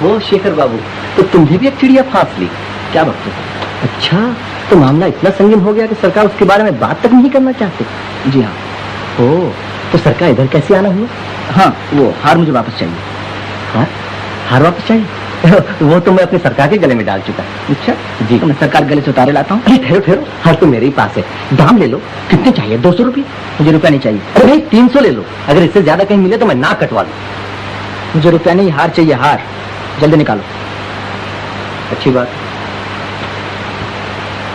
S4: ओह शेखर बाबू, तो तुम भी एक चिड़िया फांस ली।
S2: क्या बात है?
S4: अच्छा, तो मामला इतना संगीन हो गया कि सरकार उसके बारे में बात तक नहीं करना चाहती।
S2: जी हाँ।
S4: ओह, तो सरकार इधर कैसे आना हुआ?
S2: हाँ, वो हार मुझे वापस चाहिए।
S4: हार? हार वापस चाहिए? वो तो मैं अपनी सरकार के गले में डाल चुका।
S2: अच्छा
S4: जी,
S2: तो मैं सरकार गले से उतारे लाता हूँ।
S4: अरे ठहरो ठहरो, हार तो मेरे ही पास है, दाम ले लो। कितने चाहिए? 200 रुपये?
S2: मुझे रुपया नहीं चाहिए।
S4: अरे भाई 300 ले लो, अगर इससे ज्यादा कहीं मिले तो मैं ना कटवा लूँ।
S2: मुझे रुपया नहीं, हार चाहिए, हार। जल्दी निकालो।
S4: अच्छी बात।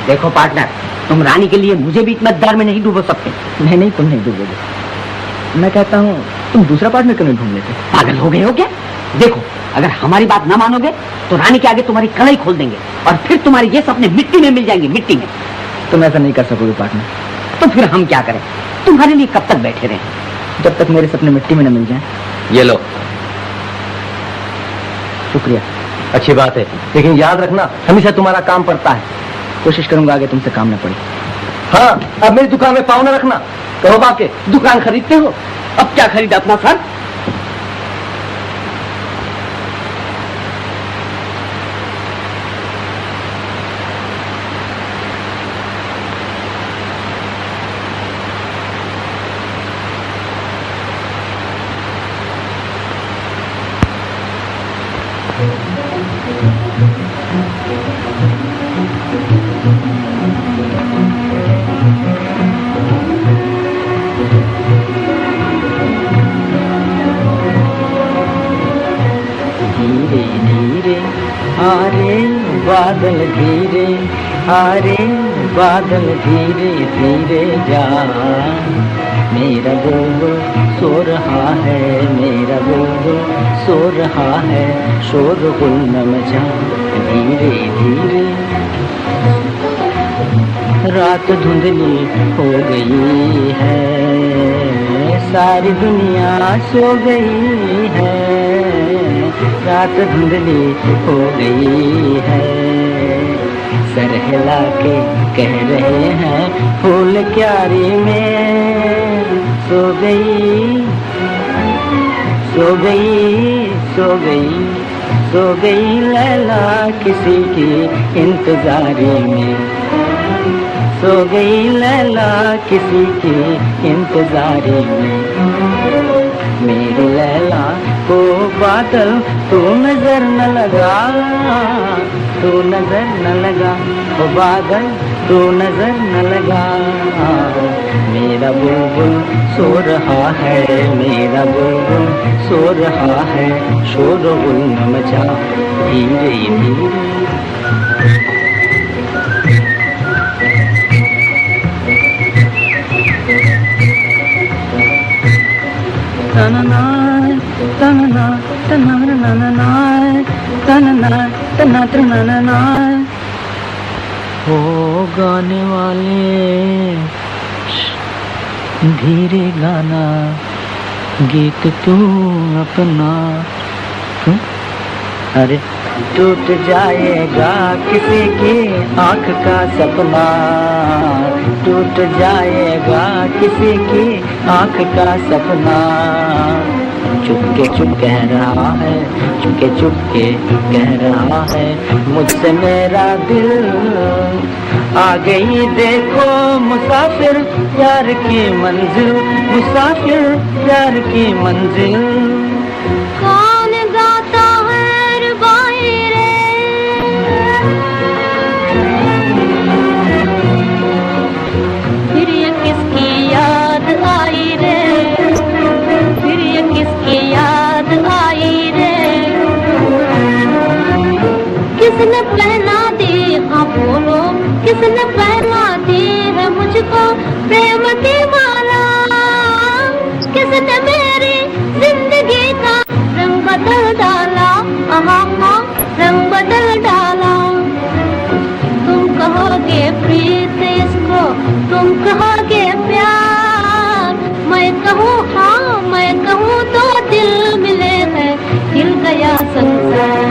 S3: देखो पार्टनर, तुम रानी के लिए मुझे भी इतना दर में नहीं डूबो सकते।
S2: नहीं नहीं, तुम नहीं डूबोगे। मैं कहता हूँ तुम दूसरा पार्टनर क्यों नहीं ढूंढ लेते?
S3: पागल हो गए हो क्या? देखो, अगर हमारी बात ना मानोगे तो रानी के आगे तुम्हारी कलाई खोल देंगे और फिर तुम्हारे ये सपने मिट्टी में मिल जाएंगे, मिट्टी में।
S2: तुम ऐसा नहीं कर सकोगे पार्टनर।
S3: तो फिर हम क्या करें? तुम्हारे लिए कब तक बैठे रहें?
S2: जब तक मेरे सपने मिट्टी में न मिल जाएं।
S4: ये लो।
S2: शुक्रिया।
S4: अच्छी बात है, लेकिन याद रखना हमेशा तुम्हारा काम पड़ता है।
S2: कोशिश करूंगा आगे तुमसे काम न पड़े।
S4: हाँ, अब मेरी दुकान में पाँव न रखना। कहो बाके, दुकान खरीदते हो?
S3: अब क्या खरीदा अपना सर?
S2: आरे बादल धीरे, आरे बादल धीरे धीरे जा, मेरा बुलबुल सो रहा है, मेरा बुलबुल सो रहा है, शोरगुल न मचा धीरे धीरे। रात धुंधली हो गई है, सारी दुनिया सो गई है, रात धुंधली हो गई है, सर हिला के कह रहे हैं फूल क्यारी में सो गई, सो गई, सो गई, सो गई लैला किसी की इंतजारी में, सो गई लैला किसी की इंतजारी में। मेरी लैला को बादल तू नजर न लगा, तू नजर न लगा, ओ बादल तू नजर न लगा, मेरा बुलबुल सो रहा है, मेरा बुलबुल सो रहा है, शोरगुल न मचा धीरे धीरे। तनना तनना तनना तनना तनना तनना। हो गाने वाले धीरे गाना, गीत तू अपना, अरे टूट जाएगा किसी की आँख का सपना, टूट जाएगा किसी की आँख का सपना, चुपके चुप कह रहा है, चुपके चुपके कह रहा है मुझसे मेरा दिल, आ गई देखो मुसाफिर प्यार की मंजिल, मुसाफिर प्यार की मंजिल।
S5: कौन गाता है रुबाई रे, फिर ये किसकी याद आई रे, फिर ये किसकी याद आई रे, किसने पहना दी, हाँ बोलो किसने पहना दी है मुझको प्रेम की माला, किसने मेरी जिंदगी का रंग बदल डाला, हाँ रंग बदल डाला। तुम कहोगे प्रीत इसको, तुम कहोगे प्यार, मैं कहूँ हाँ मैं कहूँ तो दिल मिले हैं, हिल गया संसार,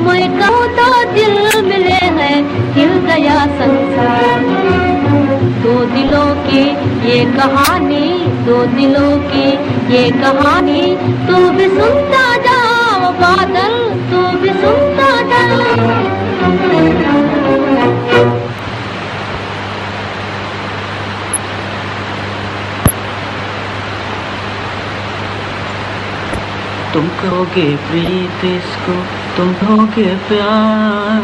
S5: मैं कहूँ तो दिल मिले हैं, हिल गया संसार। दो दिलों की ये कहानी, दो दिलों की ये कहानी, तू भी सुनता जाओ बादल, तू भी सुनता जाओ।
S2: तुम कहोगे प्रीत इसको, तुम कहोगे प्यार,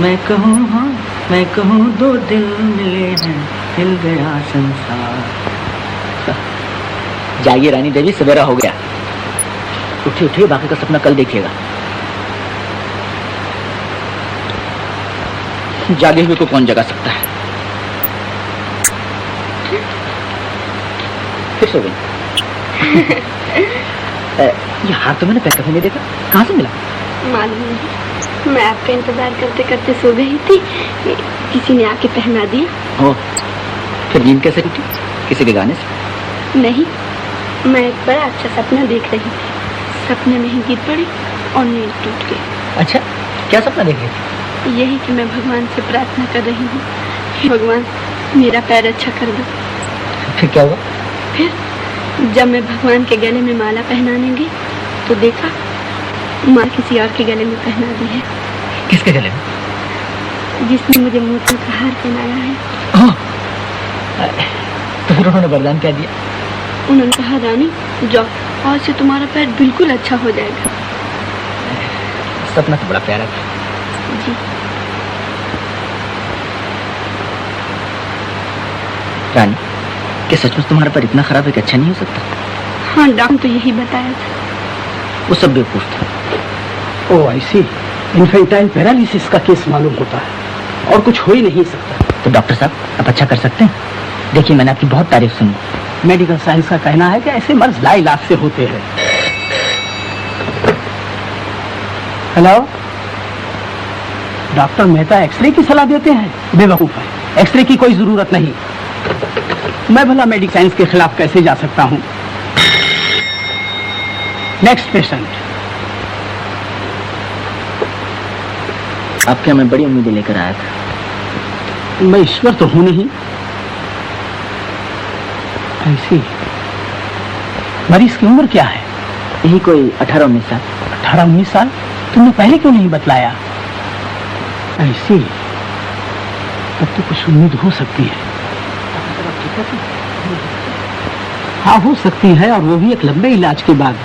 S2: मैं कहूँ हाँ मैं कहूँ दो दिल मिले हैं, हिल गया संसार। जाइए रानी देवी, सवेरा हो गया, उठिए उठिए, बाकी का सपना कल देखिएगा। जागे हुए को कौन जगा सकता है। फिर सो गई। ये हाथ तो मैंने पैर कभी नहीं देखा, कहाँ से मिला?
S8: मालूम नहीं, मैं आपका इंतजार करते करते सो गई थी, किसी ने आके पहना दिया।
S2: ओ, फिर नींद कैसे टूटी? किसी के गाने से?
S8: नहीं, मैं एक बड़ा अच्छा सपना देख रही थी, सपने में ही गिर पड़ी और नींद टूट गई।
S2: अच्छा, क्या सपना देख रही थी?
S8: यही कि मैं भगवान से प्रार्थना कर रही हूँ, भगवान मेरा पैर अच्छा कर दो।
S2: फिर क्या हुआ?
S8: फिर जब मैं भगवान के गले में माला पहनाने गई तो देखा माँ किसी और के गले में पहना दी है।
S2: किसके गले में?
S8: जिसने मुझे मोतियों का हार पहनाया है।
S2: तो फिर उन्होंने वरदान क्या दिया?
S8: उन्होंने कहा रानी जाओ, आज से तुम्हारा पैर बिल्कुल अच्छा हो जाएगा।
S2: सपना तो बड़ा प्यारा था।
S8: जी।
S2: रानी, क्या सचमुच तुम्हारा पैर इतना खराब है कि अच्छा नहीं हो सकता?
S8: हाँ, डॉक्टर तो यही बताया था।
S2: वो सब बेवकूफ था।
S1: ओ ऐसी,
S2: इन्फेंटाइल पैरालिसिस का केस मालूम होता है और कुछ हो ही नहीं सकता।
S4: तो डॉक्टर साहब आप अच्छा कर सकते हैं। देखिए मैंने आपकी बहुत तारीफ सुनी।
S2: मेडिकल साइंस का कहना है कि ऐसे मर्ज लाइलाज से होते हैं। हेलो, डॉक्टर मेहता एक्सरे की सलाह देते हैं? बेवकूफ है, एक्सरे की कोई जरूरत नहीं। मैं भला मेडिकल साइंस के खिलाफ कैसे जा सकता हूं? Next patient.
S4: आपके मैं बड़ी उम्मीदें लेकर आया था।
S2: मैं ईश्वर तो हूं नहीं। ऐसी मरीज की उम्र क्या है?
S4: यही कोई 18-19 साल।
S2: 18-19 साल? तुमने पहले क्यों नहीं बतलाया? ऐसी तब तो कुछ उम्मीद हो सकती है। हाँ हो सकती है, और वो भी एक लंबे इलाज के बाद।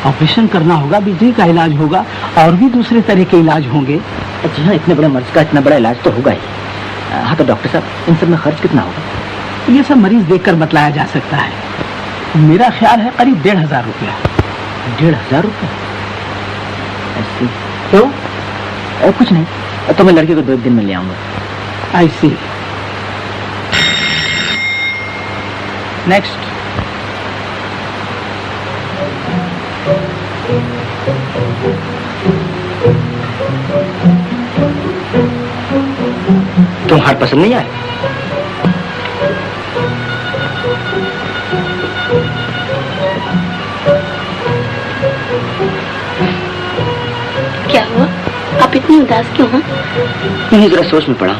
S2: ऑपरेशन करना होगा, बिजली का इलाज होगा और भी दूसरे तरह के इलाज होंगे।
S4: जी हाँ, इतने बड़े मर्ज का इतना बड़ा इलाज तो होगा ही। हाँ तो डॉक्टर साहब इन सब में खर्च कितना होगा?
S2: ये सब मरीज देखकर बतलाया जा सकता है। मेरा ख्याल है करीब 1500 रुपया।
S4: 1500 रुपया? ऐसी
S2: क्यों?
S4: कुछ नहीं, तो मैं लड़के को 2 दिन में ले आऊंगा।
S2: ऐसी। नेक्स्ट।
S4: तुम हार पसंद नहीं आए?
S8: क्या हुआ? आप इतनी उदास क्यों हैं?
S4: नहीं, जरा सोच में पड़ा।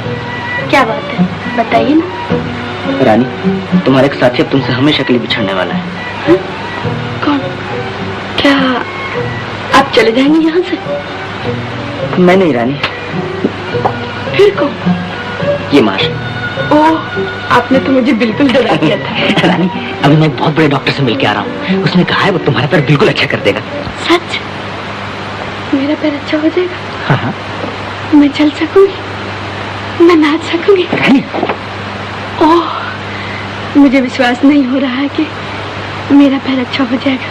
S8: क्या बात है, बताइए ना।
S4: रानी, तुम्हारे एक साथी अब तुमसे हमेशा के लिए बिछड़ने वाला है।
S8: हा? कौन? क्या आप चले जाएंगे यहाँ से?
S4: मैं नहीं रानी।
S8: फिर कौन?
S4: ये माश।
S8: ओह, आपने तो मुझे बिल्कुल डरा दिया था।
S4: रानी, अभी मैं एक बहुत बड़े डॉक्टर से मिल के आ रहा हूँ। उसने कहा है वो तुम्हारा पैर बिल्कुल अच्छा कर देगा।
S8: सच? मेरा पैर अच्छा हो जाएगा?
S4: हाँ हाँ।
S8: मैं चल सकूंगी, मैं नाच सकूंगी।
S4: रानी।
S8: ओह, मुझे विश्वास नहीं हो रहा है कि मेरा पैर अच्छा हो जाएगा।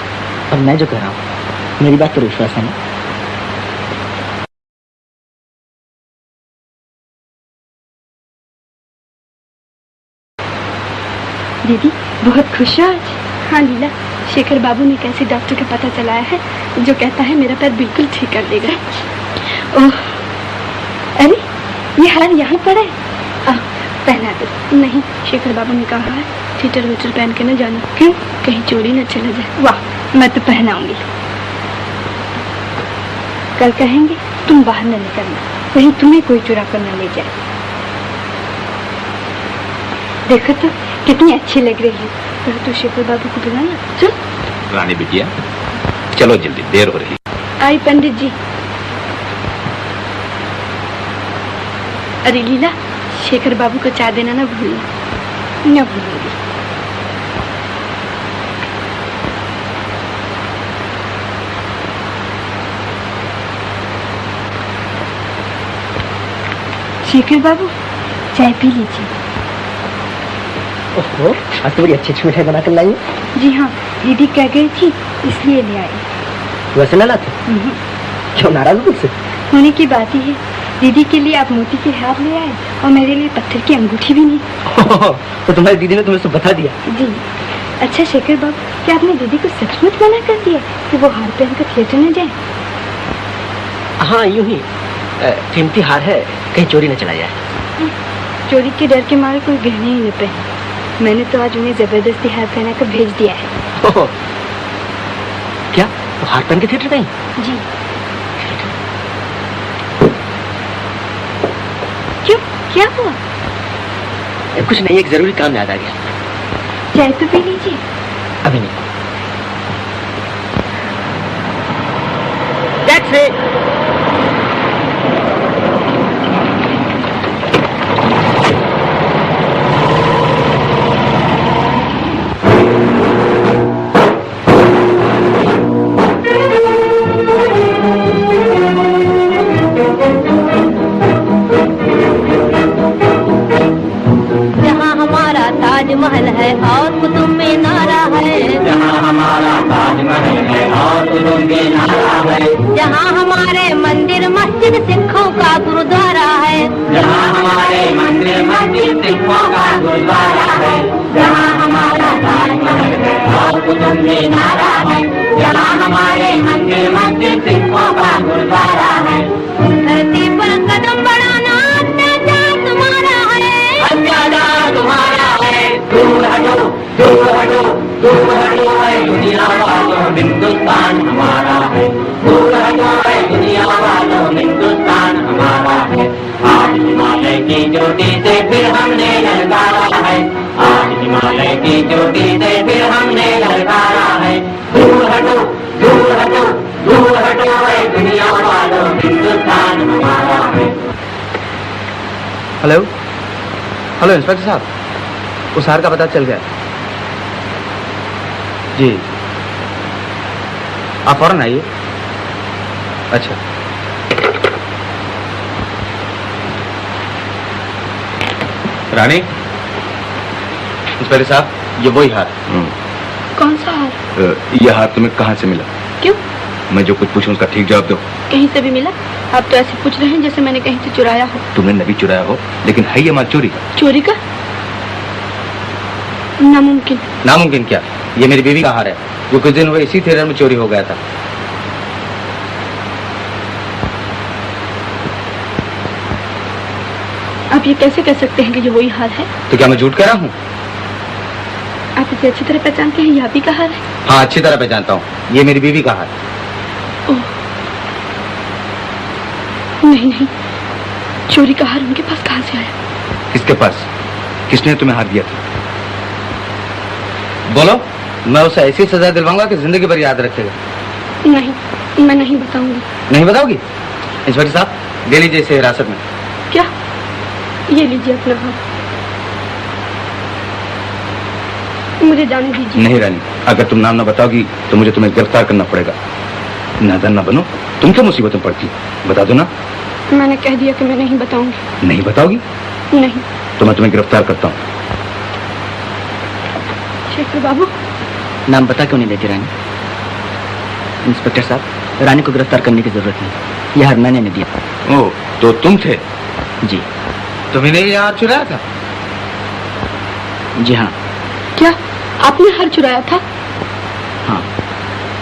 S4: अब मैं जो कह रहा हूँ, मेरी बात पर विश्वास है ना?
S8: दीदी बहुत खुश हो आज? हाँ लीला, शेखर बाबू ने कैसे डॉक्टर का पता चलाया है जो कहता है मेरा पैर बिल्कुल ठीक कर देगा। ओह, अरे ये हार यहाँ पड़ा है, पहना दो। नहीं, शेखर बाबू ने कहा है स्वेटर वेटर पहन के न जाना। क्यों? कहीं चोरी न चला जाए। वाह, मैं तो पहनाऊंगी। कल कहेंगे तुम बाहर न निकलना, कहीं तुम्हें कोई चुरा कर न ले जाए। देखो तो कितनी अच्छी लग रही है। तो शेखर बाबू को बुलाया। चल
S10: रानी बिटिया, चलो जल्दी, देर हो रही।
S8: आई पंडित जी। अरे लीला, शेखर बाबू को चाय देना ना भूलना। न भूलूंगी। शेखर बाबू चाय पी लीजिए।
S4: ओहो, आज तो बड़ी अच्छी मिठाई बनाकर लाई है।
S8: जी हाँ, दीदी कह गई थी इसलिए ले आई।
S4: वैसे ना लाते? क्यों, नाराज मुझसे?
S8: होने की बात ही है। दीदी के लिए आप मोती के हार ले आए और मेरे लिए पत्थर की अंगूठी भी नहीं।
S4: तो तुम्हारी दीदी ने तुम्हें सब बता दिया?
S8: जी। अच्छा शेखर बाबू, क्या आपने दीदी को सचमुच मना कर दिया कि वो हार पहनकर थिएटर न जाए?
S4: हाँ यूं ही, कीमती हार है, कहीं चोरी न चला जाए।
S8: चोरी के डर के मारे कोई गहने ही न पहने। मैंने तो आज उन्हें जबरदस्ती हार पहना कर भेज दिया है।
S4: क्या? तो हार पहन के थिएटर गई?
S8: जी। क्यों, क्या हुआ?
S4: कुछ नहीं, एक जरूरी काम याद आ गया।
S8: चाय तो पी लीजिए।
S4: अभी नहीं। टैक्सी।
S5: ताजमहल है और कुतुब मीनार है।
S7: जहाँ हमारा ताजमहल है और कुतुब मीनारा है,
S5: जहाँ हमारे मंदिर मस्जिद सिखों का गुरुद्वारा है,
S7: जहाँ हमारे मंदिर मस्जिद सिखों का गुरुद्वारा है, जहाँ हमारा ताजमहल है और कुतुब मीनारा है, जहाँ हमारे मंदिर मस्जिद सिखों का गुरुद्वारा है।
S5: धरती पर कदम बढ़ाना अत्याचार तुम्हारा है,
S7: अत्याचार तुम्हारा है, दूर हटो दूर हटो दूर हटो है दुनिया वालों, हिंदुस्तान हमारा है, दूर हटो है दुनिया वालों, हिंदुस्तान हमारा है। आज हिमालय की चोटी से फिर हमने ललकारा है, आज हिमालय की चोटी से फिर हमने ललकारा है, दूर हटो दूर हटो दूर हटो है दुनिया वालों, हिंदुस्तान हमारा है।
S10: हेलो हेलो इंस्पेक्टर साहब, उस हार का पता चल गया जी, आप फौरन आइए। अच्छा रानी, इंस्पेक्टर साहब ये वही हार।
S8: कौन सा हार?
S10: यह हार तुम्हें कहाँ से मिला?
S8: क्यों?
S10: मैं जो कुछ पूछूं उसका ठीक जवाब दो।
S8: कहीं से भी मिला? आप तो ऐसे पूछ रहे हैं जैसे मैंने कहीं से चुराया हो।
S10: तुमने नहीं चुराया हो, लेकिन है ये माल चोरी का।
S8: चोरी का? नामुमकिन।
S10: नामुमकिन क्या? ये मेरी बीवी का हार है, जो कुछ दिन हुए इसी थिएटर में चोरी हो गया था।
S8: आप ये कैसे कह सकते हैं कि ये वही हार है?
S10: तो क्या मैं झूठ कह रहा हूँ?
S8: आप इसे अच्छी तरह पहचानते हैं, यह भी का हार है?
S10: हाँ अच्छी तरह पहचानता हूँ, ये मेरी बीवी का हार।
S8: ओह नहीं नहीं, चोरी का हार उनके पास कहाँ से आया?
S10: किसके पास? किसने तुम्हें हार दिया था? बोलो, मैं उसे ऐसी सजा दिलवाऊंगा कि जिंदगी भर याद रखेगा।
S8: नहीं, मैं नहीं बताऊंगी।
S10: नहीं बताओगी? इंस्पेक्टर साहब ले लीजिए इसे हिरासत में।
S8: क्या? ये लीजिए अपना हाथ, मुझे जाने दीजिए।
S10: नहीं रानी, अगर तुम नाम न बताओगी तो मुझे तुम्हें गिरफ्तार करना पड़ेगा। नादान ना बनो, तुम क्यों मुसीबत में पड़ती? बता दो ना।
S8: मैंने कह दिया कि मैं नहीं बताऊंगी।
S10: नहीं बताओगी?
S8: नहीं।
S10: तो मैं तुम्हें गिरफ्तार करता हूँ।
S8: शेखर बाबू।
S4: नाम बता क्यों नहीं देती रानी? इंस्पेक्टर साहब, रानी को गिरफ्तार करने की जरूरत नहीं, यह हार मैंने नहीं दिया।
S10: ओह, तो तुम थे?
S4: जी।
S10: तुम्हें ये हार चुराया था?
S4: जी हाँ।
S8: क्या आपने हार चुराया था?
S4: हाँ।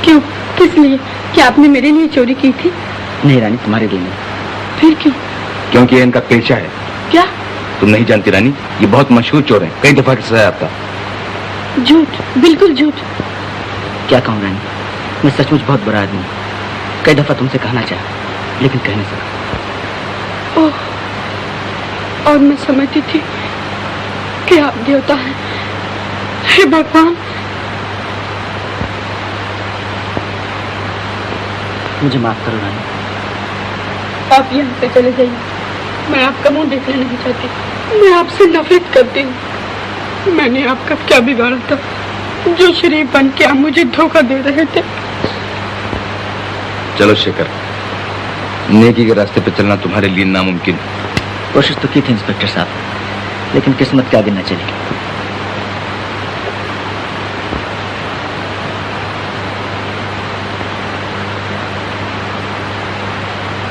S8: क्यों? किस लिए? क्या आपने मेरे लिए चोरी की थी?
S4: नहीं रानी, तुम्हारे लिए नहीं।
S8: फिर क्यों?
S10: क्योंकि ये इनका पेशा है।
S8: क्या?
S10: तुम नहीं जानती रानी, ये बहुत मशहूर चोर हैं, कई दफा की सजा आपका।
S8: झूठ, बिल्कुल झूठ।
S4: क्या कहूँ रानी, मैं सचमुच बहुत बुरा आदमी हूँ। कई दफा तुमसे कहना चाहा, लेकिन कह नहीं सका।
S8: ओह, और मैं समझती थी कि आप देवता हैं। हे भगवान,
S4: मुझे माफ करो रानी।
S8: आप यहाँ से चले जाइए, मैं आपका मुंह देखना नहीं चाहती। मैं आपसे नफरत करती हूँ। मैंने आपका क्या बिगाड़ा था जो शरीफ बन के आप मुझे धोखा दे रहे थे?
S10: चलो शेखर, नेकी के रास्ते पे चलना तुम्हारे लिए नामुमकिन।
S4: कोशिश तो की थी इंस्पेक्टर साहब, लेकिन किस्मत के आगे न चली।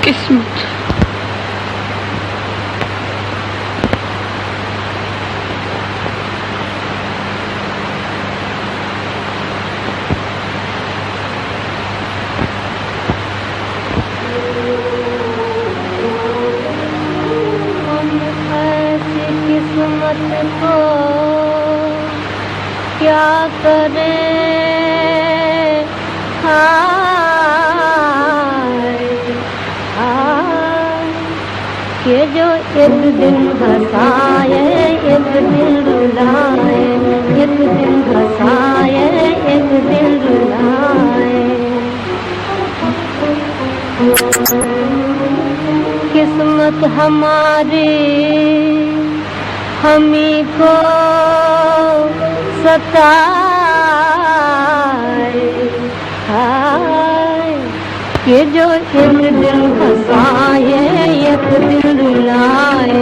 S8: किस्मत?
S5: को क्या करें, कि जो एक दिन हंसाए एक दिन रुलाए, एक दिन हंसाए एक दिन रुलाए। किस्मत हमारी हमी को सताए, कि जो एक दिन हंसाए एक दिन रुलाए,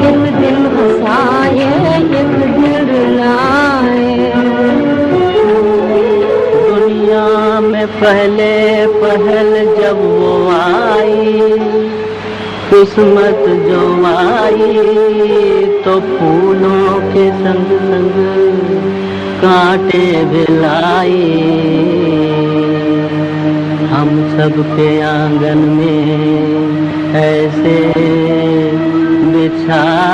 S5: एक दिन हंसाए एक दिन रुलाए।
S2: दुनिया में पहले पहल जब वो आई, किस्मत जो आई तो फूलों के संग संग कांटे भी लाई। हम सब के आंगन में ऐसे बिछाए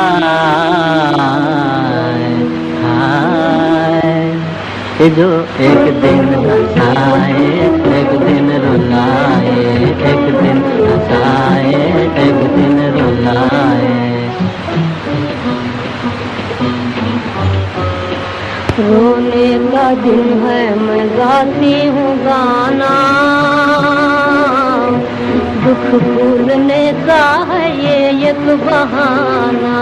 S2: कि जो एक दिन हंसाए एक दिन रुलाए, एक दिन हंसाए एक दिन रुलाए।
S5: रोने का दिन है मैं गाती हूँ गाना, दुख भूलने का है ये एक बहाना।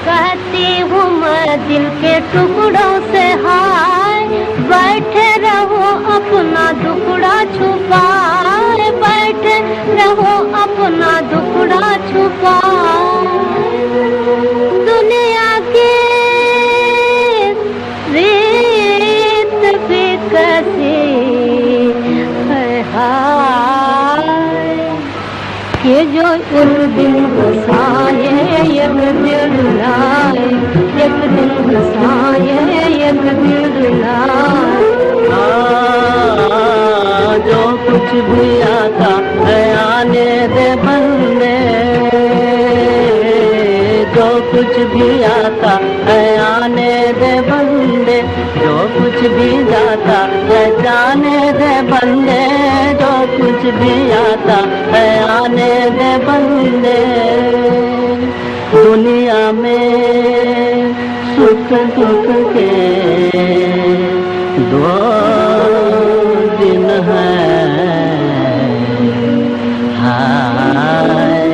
S5: कहती हूँ मैं दिल के टुकड़ों से हाय, बैठे रहो अपना दुखड़ा छुपाए, बैठे रहो अपना दुखड़ा छुपाए। दुनिया की रीत भी कैसी है हाय, कि जो एक दिन हंसाए एक दिन रुलाए, एक दिन हंसाए एक दिन रुलाए।
S2: जो कुछ भी आता है आने दे बंदे, जो कुछ भी आता है आने दे बंदे, जो कुछ भी जाता है जाने दे बंदे, जो कुछ भी आता है आने दे बंदे। दुनिया में सुख दुख के दो दिन है हाय,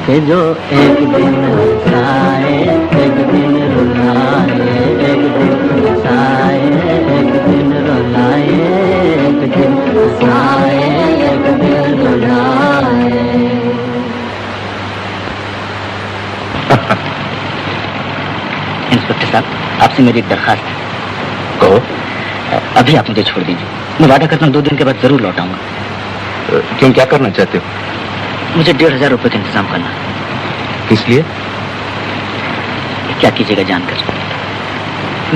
S2: कि जो एक दिन हंसाए एक दिन रुलाए, एक दिन हंसाए एक दिन रुलाए, एक दिन हंसाए एक दिन रुलाए।
S3: इंस्पेक्टर साहब, आपसे मेरी एक दरखास्त है।
S10: कहो।
S3: अभी आप मुझे छोड़ दीजिए, मैं वादा करता हूँ 2 दिन के बाद जरूर लौट आऊंगा।
S10: क्यों, क्या करना चाहते हो?
S3: मुझे 1500 रुपए का इंतजाम करना है।
S10: किस लिए?
S3: क्या कीजिएगा जानकर।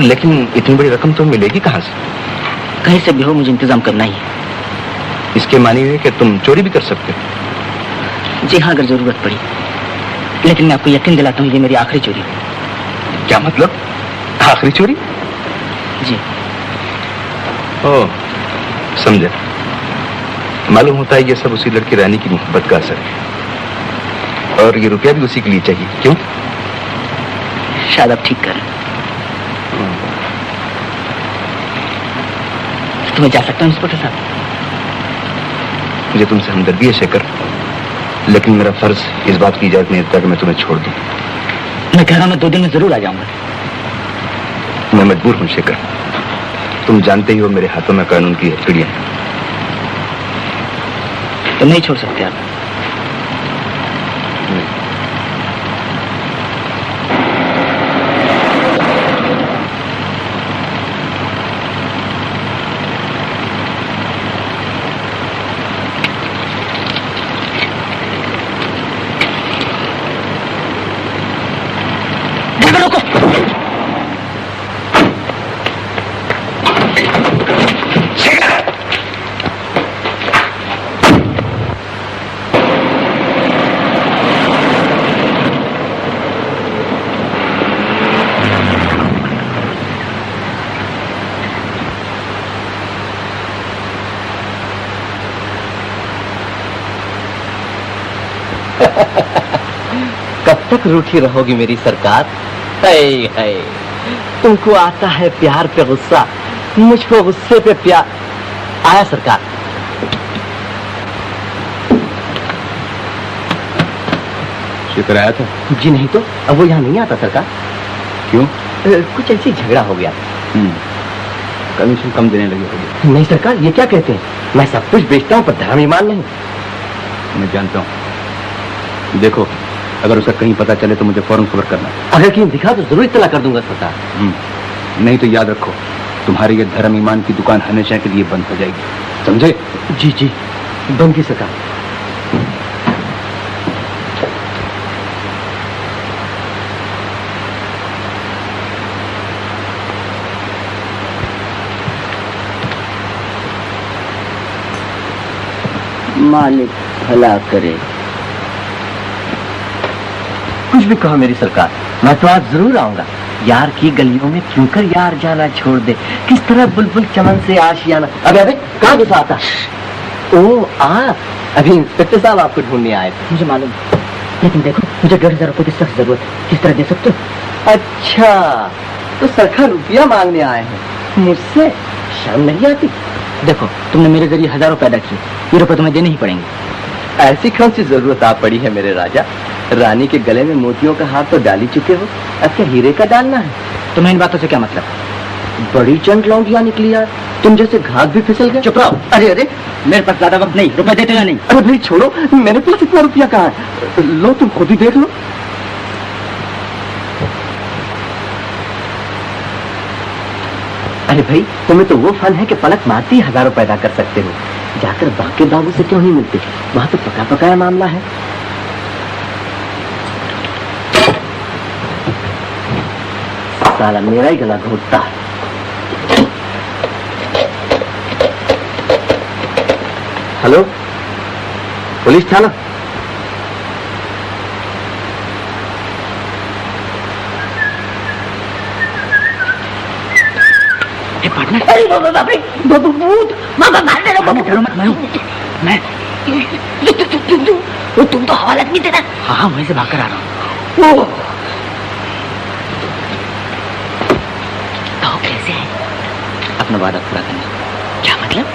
S10: लेकिन इतनी बड़ी रकम तो मिलेगी कहाँ से?
S3: कहीं से भी हो, मुझे इंतजाम करना ही है।
S10: इसके मानी है कि तुम चोरी भी कर सकते हो?
S3: जी हाँ, अगर जरूरत पड़ी। लेकिन मैं आपको यकीन दिलाता हूँ ये मेरी आखिरी चोरी है।
S10: क्या मतलब? आखिरी चोरी?
S3: जी।
S10: ओह, समझा। मालूम होता है ये सब उसी लड़की रानी की मोहब्बत का असर है, और ये रुपया भी उसी के लिए चाहिए। क्यों?
S3: शायद आप ठीक कर रहे हैं। तो मैं जा सकता हूँ इंस्पेक्टर साहब?
S10: मुझे तुमसे हमदर्दी है शेखर, लेकिन मेरा फर्ज इस बात की इजाजत नहीं देता कि मैं तुम्हें छोड़ दूं।
S3: मैं कह रहा हूँ मैं 2 दिन में जरूर आ जाऊंगा।
S10: मैं मजबूर हूं शेखर, तुम जानते ही हो मेरे हाथों में कानून की हथकड़ियां हैं।
S3: तो नहीं छोड़ सकते आप?
S4: कब तक रूठी रहोगी मेरी सरकार? है तुमको आता है प्यार पे गुस्सा, मुझको गुस्से पे प्यार। आया सरकार।
S10: शेखर आया था?
S4: जी नहीं तो, अब वो यहाँ नहीं आता सरकार।
S10: क्यों?
S4: कुछ ऐसी झगड़ा हो गया।
S10: कमीशन कम देने लगे होंगे।
S4: नहीं सरकार, ये क्या कहते हैं? मैं सब कुछ बेचता हूँ पर धर्म ईमान नहीं।
S10: मैं जानता हूँ। देखो, अगर उसका कहीं पता चले तो मुझे फौरन खबर करना।
S4: अगर कहीं दिखा तो जरूर इत्तला कर दूंगा सरकार।
S10: नहीं तो याद रखो, तुम्हारी ये धर्म ईमान की दुकान हमेशा के लिए बंद हो जाएगी, समझे?
S4: जी जी, बंद की सरकार।
S3: मालिक भला करे।
S4: कुछ भी कहो मेरी सरकार, मैं तो आज जरूर आऊंगा। यार की गलियों में क्यों कर यार जाना छोड़ दे, किस तरह बुलबुल चमन से आशियाना। अबे अबे कहाँ घुसा आता? ओ अभी इंस्पेक्टर साहब आपको ढूंढने आए थे।
S3: मुझे मालूम, लेकिन देखो मुझे 1,500 रुपए की सख्त जरूरत है, किस तरह दे सकते हो?
S4: अच्छा, तो सरखा रुपया मांगने आए हैं मुझसे? शर्म नहीं आती?
S3: देखो तुमने मेरे जरिए हजारों पैदा किए, ये रुपए तुम्हें देने ही पड़ेंगे।
S4: ऐसी कौन सी जरूरत आ पड़ी है मेरे राजा? रानी के गले में मोतियों का हार तो डाल ही चुके हो, अब क्या हीरे का डालना है?
S3: तुम्हें इन बातों से क्या मतलब?
S4: बड़ी चंट लौंडियां निकली यार, तुम जैसे घात भी फिसल गए।
S3: चुप रहो।
S4: अरे अरे,
S3: मेरे पास ज्यादा वक्त नहीं, रुपए देते या नहीं?
S4: अरे भाई छोड़ो, मेरे पास इतना रुपया कहाँ है? लो तुम खुद ही देख लो। अरे भाई, तुम्हें तो वो फन है कि पलक मारती ही हजारों पैदा कर सकते हो। जाकर बाकी बाबू से क्यों नहीं मिलते? वहां तो पका पकाया मामला है। साला मेरा ही गला घोटता है। हेलो, पुलिस थाना?
S3: अरे बाबू भूत, मामा मार दे रहा बाबू। डरो मत, मैं तुम तो हवाला नहीं देता। हाँ वहीं से भागकर आ रहा हूँ। तो कैसे है?
S4: अपना वादा पूरा करना।
S3: क्या मतलब?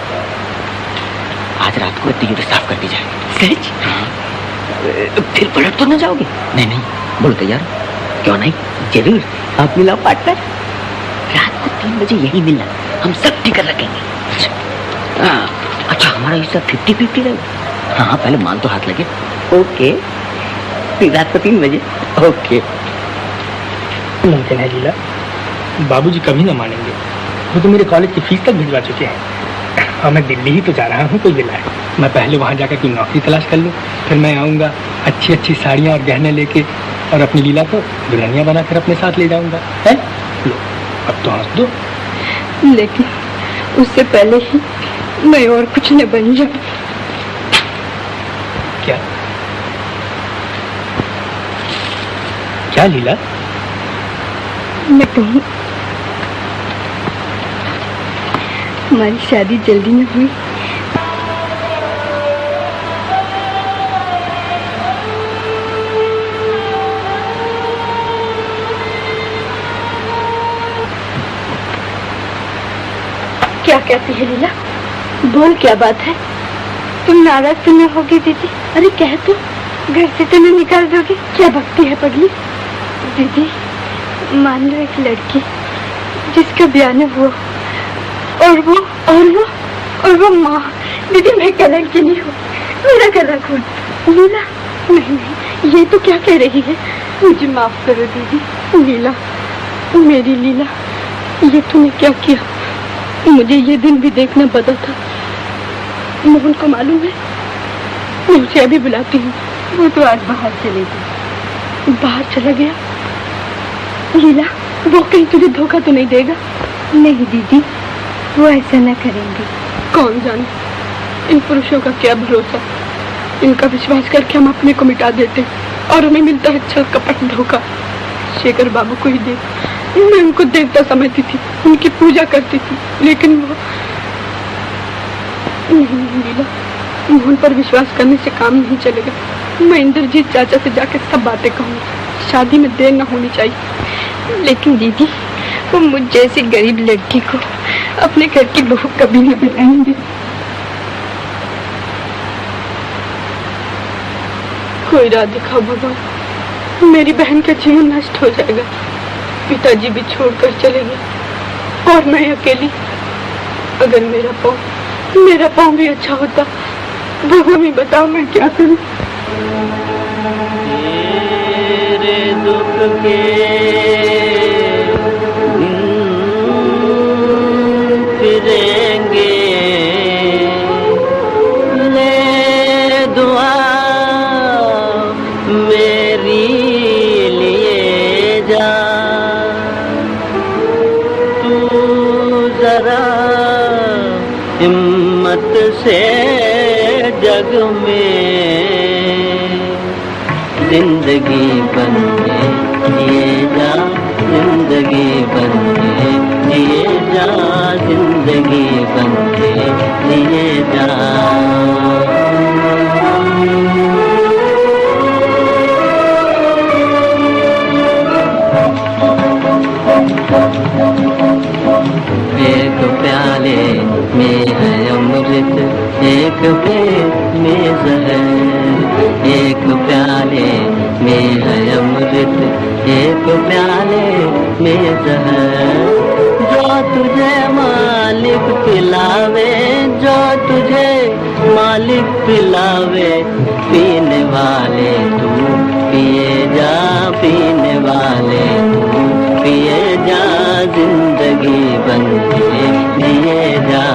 S3: आज रात को तिजोरी साफ कर दी जाए। सच? हाँ। फिर पलट तो न जाओगे? नहीं नहीं, बोलो तैयार? क्यों नहीं, जरूर। आप मिलाओ पार्टनर, रात को 3 बजे यही मिलना, हम सब टिकट रखेंगे। अच्छा हमारा हिस्सा 50-50 रहेगा? हाँ पहले मान तो हाथ लगे। ओके, फिर रात को 3 बजे। ओके।
S1: मुमकिन है लीला, बाबूजी कभी ना मानेंगे। वो तो मेरे कॉलेज की फीस तक भिजवा चुके हैं और मैं दिल्ली ही तो जा रहा हूँ कोई दिलाए। मैं पहले वहाँ जाकर कोई नौकरी तलाश कर लूँ, फिर मैं आऊँगा अच्छी अच्छी साड़ियाँ और गहने लेके और अपनी लीला को दुल्हनिया बनाकर अपने साथ ले जाऊँगा। है लो, अब तो हंस दो।
S8: लेकिन उससे पहले ही मैं और कुछ न बन जाऊं।
S1: क्या क्या लीला?
S8: मैं कहूँ हमारी शादी जल्दी में हुई। क्या कहती है लीला? बोल, क्या बात है? तुम नाराज तो न होगी दीदी? अरे कह तो, घर से तो नहीं निकाल दोगी? क्या भक्ति है पगली? दीदी मान लो एक लड़की जिसका ब्याह न हुआ और वो माँ। दीदी मैं कलंक की नहीं हूँ, मेरा गला घोट। लीला नहीं, ये तो क्या कह रही है? मुझे माफ करो दीदी। लीला, मेरी लीला, ये तूने क्या किया? मुझे ये दिन भी देखना पड़ा था। मोहन को मालूम है? मैं उसे अभी बुलाती हूँ। वो तो आज बाहर चले गए। बाहर चला गया? लीला, वो कहीं तुझे धोखा तो नहीं देगा? नहीं दीदी, वो ऐसा न करेंगे। कौन जाने, इन पुरुषों का क्या भरोसा। इनका विश्वास करके हम अपने को मिटा देते और हमें मिलता है अच्छा कपट धोखा। शेखर बाबू को ही देख, मैं उनको देवता समझती थी, उनकी पूजा करती थी, लेकिन वो नहीं लीला, मोहन पर विश्वास करने से काम नहीं चलेगा। मैं इंद्रजीत चाचा से जाकर सब बातें कहूँगी। शादी में देर न होनी चाहिए। लेकिन दीदी, वो मुझ जैसी गरीब लड़की को अपने घर की बहू कभी नहीं बनाएंगे। कोई राह दिखाओ भगवान, मेरी बहन का जीवन नष्ट हो जाएगा। पिताजी भी छोड़कर चले गए और मैं अकेली। अगर मेरा पाँव भी अच्छा होता, भगवान ही बताओ मैं क्या करूं।
S2: तेरे दुख के दिन जरा हिम्मत से जग में जिंदगी बन के जिए जा, जिंदगी बन के जिए जा, जिंदगी बन के जिए जा। एक प्याले में है अमृत, एक पेट में जहर। एक प्याले में है अमृत, एक प्याले में जहर। जो तुझे मालिक पिलावे, जो तुझे मालिक पिलावे, पीने वाले तू पिए जा, पीने वाले तू पिए जा, जिंदगी बन के जिए जा।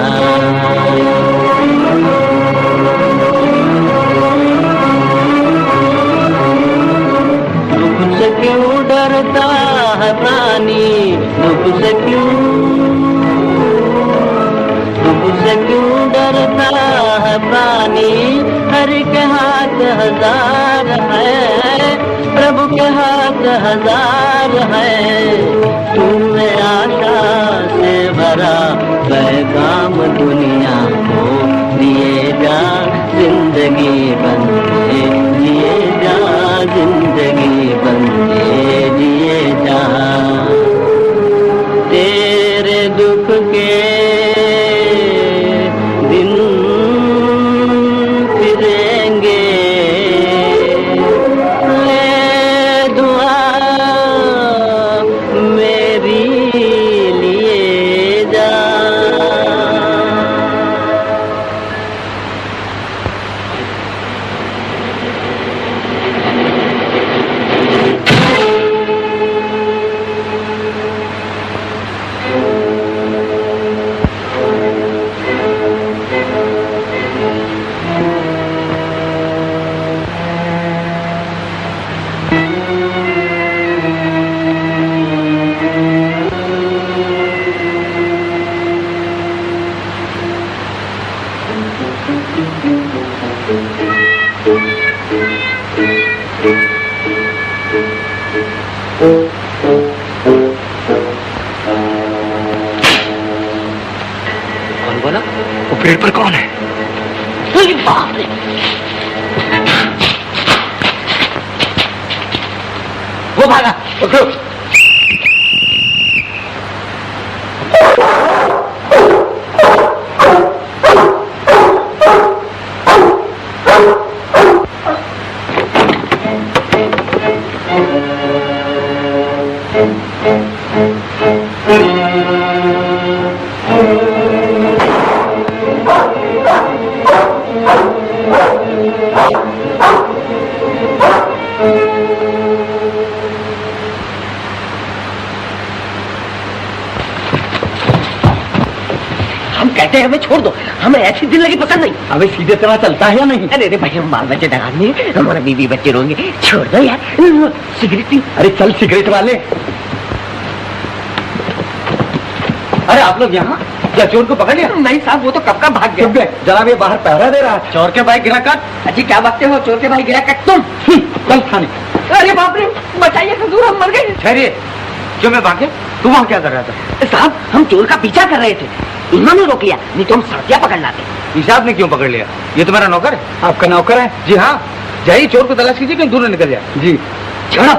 S2: दुख से क्यों डरता है प्राणी, दुख से क्यों डरता है प्राणी। हरि के हाथ हजार है, प्रभु के हाथ हजार है। तूने आशा से भरा पैगाम दुनिया को दिए जा, जिंदगी बन के जिए जा, जिंदगी बन के जिए जा। तेरे दुख के दिन फिरेंगे, ले दुआ मेरी लिए जा।
S3: कौन बोला?
S1: ऑपरेटर पर कौन है?
S3: बाप रे! वो भागा। पकड़ो। कहते हैं हमें छोड़ दो, हमें ऐसी जिंदगी पसंद नहीं।
S6: अबे सीधे तरह चलता है या नहीं?
S3: अरे भाई हम बाल बच्चे डराने, हमारा बीवी बच्चे रोंगे, छोड़ दो यार। Cigarette P.
S6: अरे चल सिगरेट वाले।
S9: अरे आप लोग यहाँ क्या चोर को पकड़ लिया?
S3: नहीं साहब, वो तो कब का भाग गया।
S6: जनाब ये बाहर पहरा दे रहा है।
S9: चोर के भाई गिरा काट।
S3: अजी क्या बातें हो, चोर के भाई गिरा कट तुम।
S6: चल थाने।
S3: अरे बाप रे, बचाइए हजूर, हम मर गए।
S9: ठहरिए, क्यों मैं भागे? तू वहाँ क्या कर रहा था?
S3: साहब हम चोर का पीछा कर रहे थे, इन्होंने रोक लिया, नहीं तो हम सड़कियाँ पकड़ लाते।
S9: हिसाब ने क्यों पकड़ लिया? ये तो मेरा नौकर है।
S6: आपका नौकर है?
S9: जी हाँ, जाइए चोर को तलाश कीजिए, कहीं दूर न निकल जाए।
S6: जी।
S3: छोड़ो,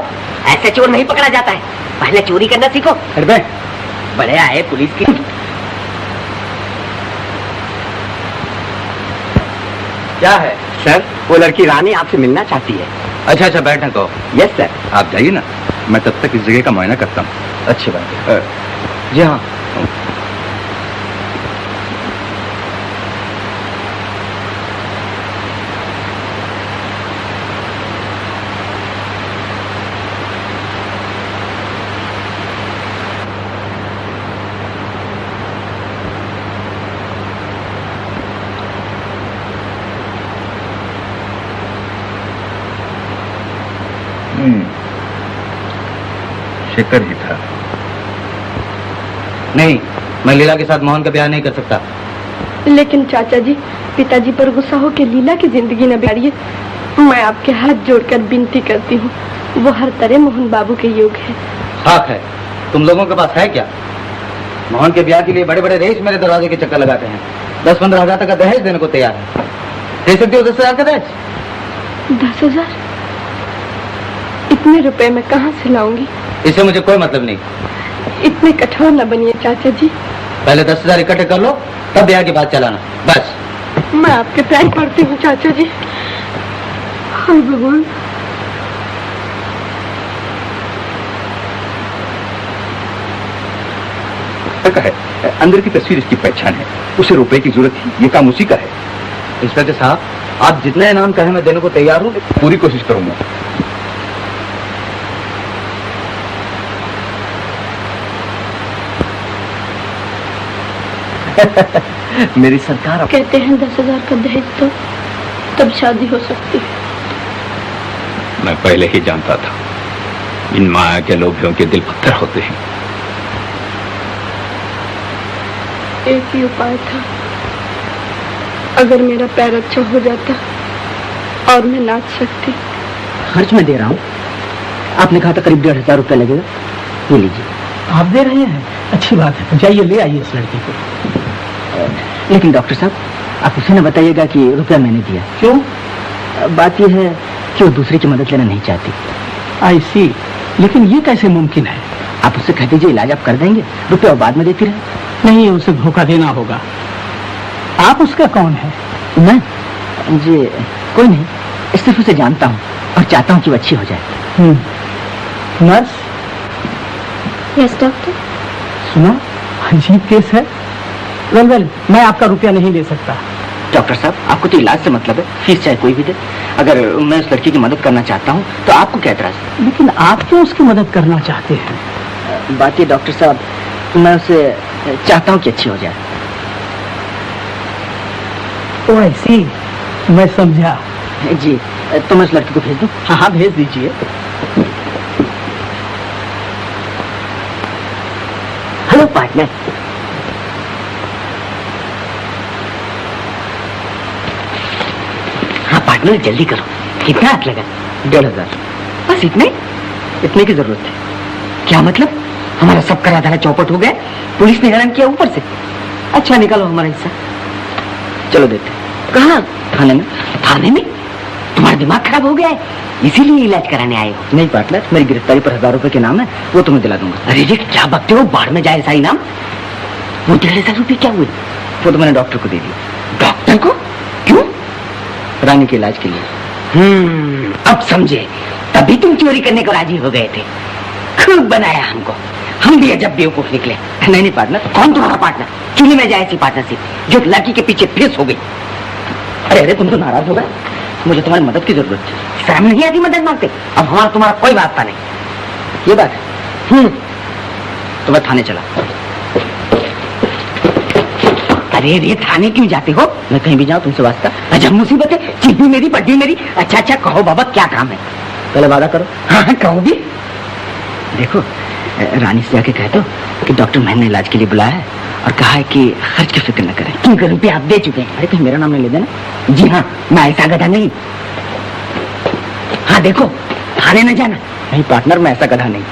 S3: ऐसे चोर नहीं पकड़ा जाता है, पहले चोरी करना सीखो।
S6: अरे
S3: बड़े आए पुलिस की।
S9: क्या है?
S6: सर वो लड़की रानी आपसे मिलना चाहती है।
S10: अच्छा अच्छा, बैठने दो।
S6: Yes sir.
S10: आप जाइए ना, मैं तब तक इस जगह का मुआयना करता हूँ।
S9: अच्छी बात है। जी हाँ।
S10: शेखर ही था।
S9: नहीं, मैं लीला के साथ मोहन का ब्याह नहीं कर सकता।
S8: लेकिन चाचा जी, पिताजी पर गुस्सा हो के लीला की जिंदगी न बिगाड़िए। मैं आपके हाथ जोड़कर विनती करती हूँ, वो हर तरह मोहन बाबू के योग्य है।
S9: हक है, तुम लोगों के पास है क्या? मोहन के ब्याह के लिए बड़े बड़े रईस मेरे दरवाजे के चक्कर लगाते हैं। 10-15 हजार तक का दहेज देने को तैयार है। दे सकते हो 10 हजार का दहेज?
S8: 10,000? इतने रुपए मैं कहाँ से लाऊंगी?
S9: इससे मुझे कोई मतलब नहीं।
S8: इतने कठोर न बनिए चाचा जी।
S9: पहले 10,000 इकट्ठे कर लो, तब ब्याह की बात चलाना। बस।
S8: मैं आपके पैर पड़ती हूँ चाचा जी। हाय भगवान।
S10: है, अंदर की तस्वीर इसकी पहचान है, उसे रुपए की जरूरत थी, ये काम उसी का है।
S9: इंस्पेक्टर साहब, आप जितना इनाम कहें मैं देने को तैयार हूँ।
S10: पूरी कोशिश करूंगा।
S4: मेरी सरकार
S8: कहते हैं 10,000 का दहेज तो तब शादी हो सकती है।
S10: मैं पहले ही जानता था, इन माया के लोभियों के दिल पत्थर होते हैं।
S8: एक ही उपाय था, अगर मेरा पैर अच्छा हो जाता और मैं नाच सकती।
S3: खर्च मैं दे रहा हूँ, आपने कहा था करीब 1,500 रुपया लगेगा, ये लीजिए।
S1: आप दे रहे हैं? अच्छी बात है, जाइए ले आइए इस लड़की को।
S3: लेकिन डॉक्टर साहब, आप उसे न बताइएगा कि रुपया मैंने दिया।
S1: क्यों?
S3: बात यह है कि वो दूसरे की मदद लेना नहीं चाहती।
S1: आई सी, लेकिन ये कैसे मुमकिन है?
S3: आप उससे कह दीजिए इलाज आप कर देंगे, रुपया बाद में देती रहे।
S1: नहीं, उसे धोखा देना होगा। आप उसका कौन है?
S3: मैं जी कोई नहीं, सिर्फ उसे जानता हूँ और चाहता हूँ कि वो अच्छी हो जाए।
S1: नर्स?
S8: Yes doctor.
S1: सुना, अजीब केस है। वेल, मैं आपका रुपया नहीं ले सकता।
S3: डॉक्टर साहब, आपको तो इलाज से मतलब है, फीस चाहे कोई भी दे। अगर मैं उस लड़की की मदद करना चाहता हूँ तो आपको क्या एतराज है?
S1: लेकिन आप क्यों उसकी मदद करना चाहते हैं?
S3: बात ये डॉक्टर साहब, मैं उसे चाहता हूँ कि अच्छी हो जाए।
S1: ओ आई सी, मैं समझा।
S3: जी, तो मैं उस लड़की को भेज दूँ?
S1: हाँ, भेज दीजिए।
S3: Hello partner. हाँ पार्टनर, जल्दी करो। कितना हाथ लगा? 1,500। बस इतने की जरूरत थी। क्या मतलब? हमारा सब करा धरा चौपट हो गया, पुलिस ने हैरान किया ऊपर से। अच्छा, निकालो हमारा हिस्सा। चलो देते। कहाँ? थाने में। थाने में? तुम्हारा दिमाग खराब हो गया है, इसीलिए इलाज कराने आए हो? नहीं पार्टनर, मेरी गिरफ्तारी पर 1,000 रुपए के नाम है, वो तुम्हें दिला दूंगा। अरे जी, क्या बकते हो, बाढ़ में जाए ऐसा इनाम। वो 1,500 रुपए क्या हुए? वो तो मैंने डॉक्टर को दे दिया। डॉक्टर को? क्यों? रानी के इलाज के लिए। अब समझे, तभी तुम चोरी करने को राजी हो गए थे। खूब बनाया हमको, हम भी जब बेवकूफ निकले। नहीं पार्टनर। कौन तुम्हारा पार्टनर? चुनी में जाए ऐसी पार्टनरशिप जो लड़की के पीछे फेस हो गई। अरे तुम तो नाराज हो गए, मुझे तुम्हारी मदद की जरूरत है। शर्म नहीं आती मदद मांगते? अब हमारा तुम्हारा कोई वास्ता नहीं, ये बात है। तो मैं थाने चला। अरे थाने क्यों जाते हो? मैं कहीं भी जाऊं तुमसे वास्ता? अजब मुसीबत है, चीज भी मेरी, पट्टी मेरी। अच्छा कहो बाबा, क्या काम है? पहले वादा करो। हाँ, कहो भी। देखो, रानी से जाके कह दो कि डॉक्टर मैंने इलाज के लिए बुलाया है और कहा है कि खर्च की फिक्र न करें, क्योंकि रुपया आप दे चुके हैं। अरे कहीं मेरा नाम नहीं ले देना। जी हाँ, मैं ऐसा गधा नहीं। हाँ देखो, थाने न जाना। नहीं पार्टनर, मैं ऐसा गधा नहीं।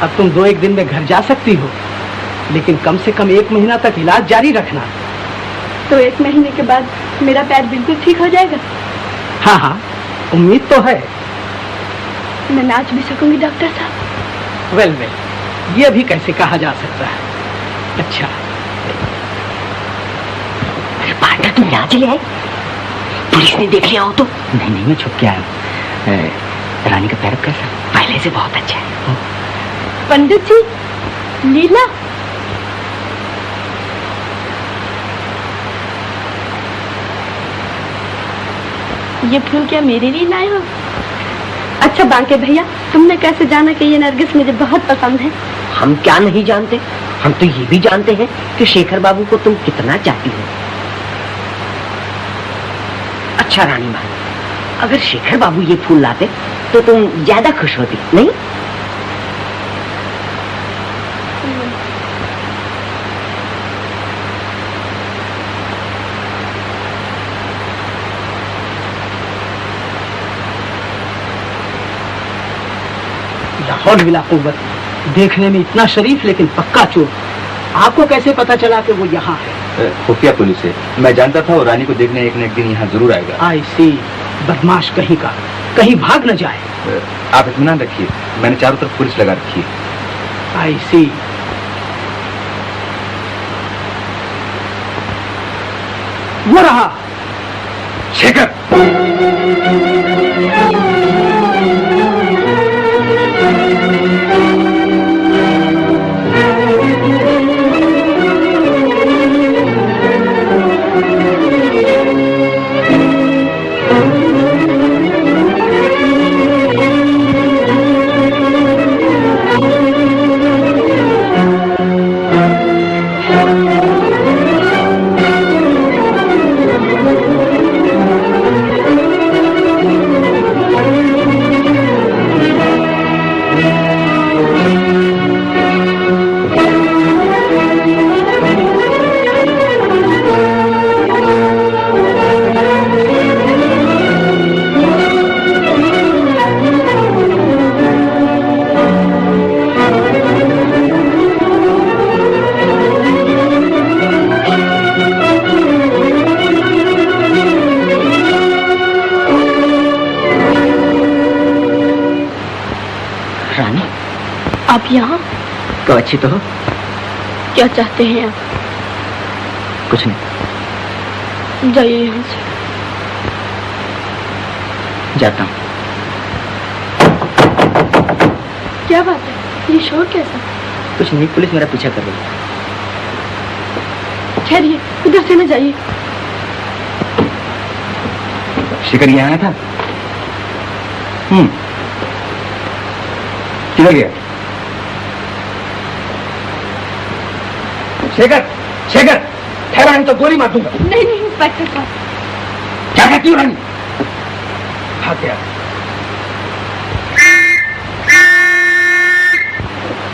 S2: अब तुम 2-1 दिन में घर जा सकती हो, लेकिन कम से कम 1 महीना तक इलाज जारी रखना।
S8: तो 1 महीने के बाद मेरा पैर बिल्कुल ठीक हो जाएगा?
S2: हाँ हाँ, उम्मीद तो है।
S8: मैं नाच भी सकूंगी डॉक्टर साहब?
S2: वेल, ये भी कैसे कहा जा सकता है। अच्छा,
S3: पार्टनर तुम यहाँ चले आए? पुलिस ने देख लिया हो तो?
S2: नहीं, मैं छुप के आया हूँ। रानी का पैर कैसा?
S3: पहले से बहुत अच्छा है।
S8: पंडित जी, लीला। ये फूल क्या मेरे लिए लाए हो? अच्छा बांके भैया, तुमने कैसे जाना कि ये नरगिस मुझे बहुत पसंद है?
S3: हम क्या नहीं जानते, हम तो ये भी जानते हैं कि शेखर बाबू को तुम कितना चाहती हो। अच्छा रानी माँ, अगर शेखर बाबू ये फूल लाते तो तुम ज्यादा खुश होती, नहीं?
S2: लाहौल विला कुव्वत, देखने में इतना शरीफ लेकिन पक्का चोर। आपको कैसे पता चला कि वो यहाँ है?
S10: खुफिया पुलिस है, मैं जानता था वो रानी को देखने एक न एक दिन यहाँ जरूर आएगा।
S2: आई सी, बदमाश कहीं का, कहीं भाग न जाए।
S10: आप इत्मीनान रखिए, मैंने चारों तरफ पुलिस लगा रखी है।
S2: आई सी। वो रहा
S10: शेखर।
S8: आप यहाँ?
S3: तो अच्छी तो हो।
S8: क्या चाहते हैं आप?
S3: कुछ नहीं।
S8: जाइए यहाँ से।
S3: जाता हूँ।
S8: क्या बात है, ये शोर कैसा?
S3: कुछ नहीं, पुलिस मेरा पीछा कर रही है।
S8: ठहरिए, उधर से न जाइए।
S10: शेखर यहाँ आया था? किधर गया? शेखर, शेखर, ठहरा नहीं तो गोली मार दूंगा।
S8: नहीं नहीं इंस्पेक्टर साहब।
S10: क्या कहती हो रानी? हाँ क्या?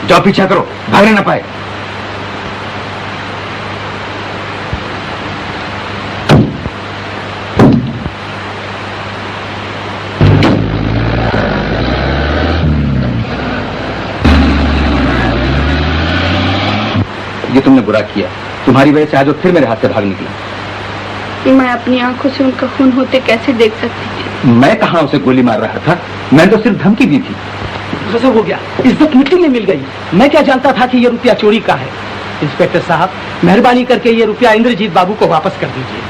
S10: जाओ पीछा करो, भागने ना पाए। ये तुमने बुरा किया, तुम्हारी वजह से आज वो फिर मेरे हाथ से भाग निकला।
S8: मैं अपनी आंखों से उनका खून होते कैसे देख सकती थी?
S10: मैं कहाँ उसे गोली मार रहा था, मैंने तो सिर्फ धमकी दी थी।
S2: गजब हो गया, इज्जत मिट्टी में मिल गई। मैं क्या जानता था कि ये रुपया चोरी का है। इंस्पेक्टर साहब, मेहरबानी करके ये रुपया इंद्रजीत बाबू को वापस कर दीजिए।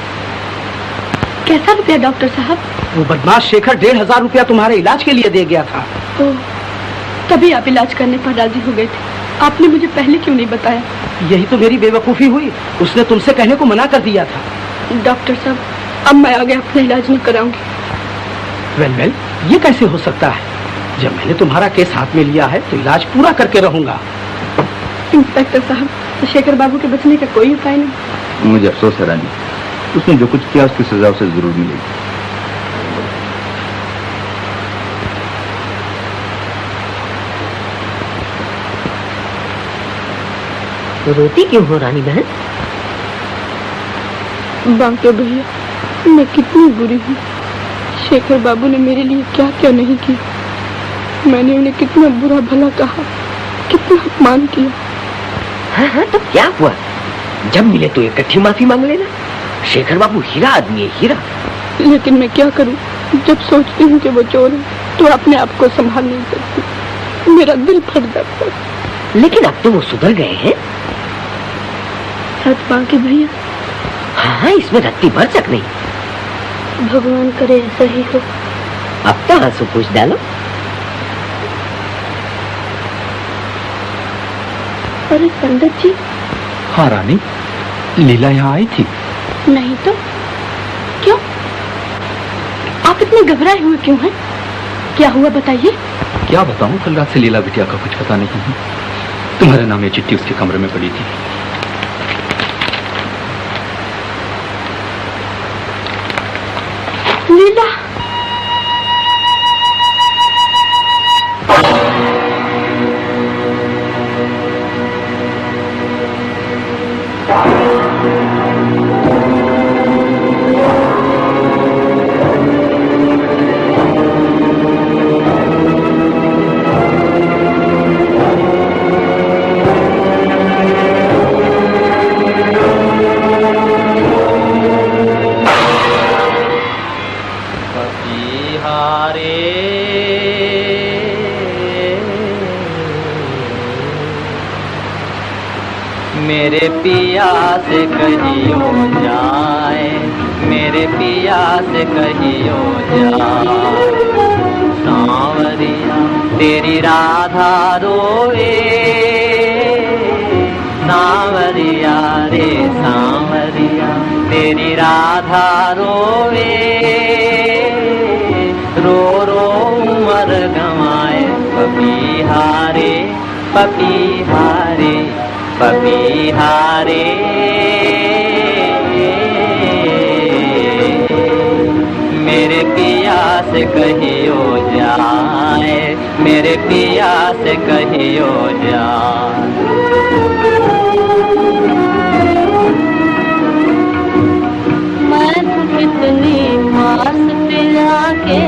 S8: कैसा रुपया डॉक्टर साहब?
S2: वो बदमाश शेखर 1500 रुपया तुम्हारे इलाज के लिए दे गया था।
S8: तो तभी आप इलाज करने पर राजी हो गए थे। आपने मुझे पहले क्यों नहीं बताया?
S2: यही तो मेरी बेवकूफी हुई, उसने तुमसे कहने को मना कर दिया था।
S8: डॉक्टर साहब, अब मैं आगे अपना इलाज नहीं कराऊंगी।
S2: वेल, ये कैसे हो सकता है? जब मैंने तुम्हारा केस हाथ में लिया है तो इलाज पूरा करके रहूंगा।
S8: इंस्पेक्टर साहब, तो शेखर बाबू के बचने का कोई उपाय नहीं?
S10: मुझे अफसोस है रानी, उसने जो कुछ किया उसकी सजा उसे जरूर मिलेगी।
S3: तो रोती क्यों हो रानी बहन?
S8: बांके भैया, मैं कितनी बुरी हूँ। शेखर बाबू ने मेरे लिए क्या क्या नहीं किया। मैंने उन्हें कितना बुरा भला कहा, कितना अपमान किया।
S3: हाँ हाँ, तो क्या हुआ? जब मिले तो इकट्ठी माफी मांग लेना। शेखर बाबू हीरा आदमी है, हीरा।
S8: लेकिन मैं क्या करूं? जब सोचती हूँ कि वो चोर है तो अपने आप को संभाल नहीं सकती। मेरा दिल फट जाता है।
S3: लेकिन अब तो वो सुधर गए हैं।
S8: सच बाकी भैया?
S3: हाँ, इसमें रत्ती भर तक नहीं।
S8: भगवान करे ऐसा ही हो।
S3: अब तो आंसू पूछ डालो।
S8: अरे पंडित जी।
S1: हाँ रानी, लीला यहाँ आई थी?
S8: नहीं तो क्यों? आप इतने घबराए हुए क्यों हैं? क्या हुआ बताइए।
S1: क्या बताऊं, कल रात से लीला बिटिया का कुछ पता नहीं है। तुम्हारे नाम ये चिट्ठी उसके कमरे में पड़ी थी।
S8: लीला।
S2: मेरे पिया से कहियो जाए, मेरे पिया से कहियो जाए, सांवरिया तेरी राधा रोए, सांवरिया रे सांवरिया तेरी राधा रोए, रो रो उमर गंवाए, पपीहारे पपीहारे पपीहारे। मेरे पिया से कहियो जाए, मेरे पिया से कहियो जाए।
S5: मैं तो कितनी पास पिया के,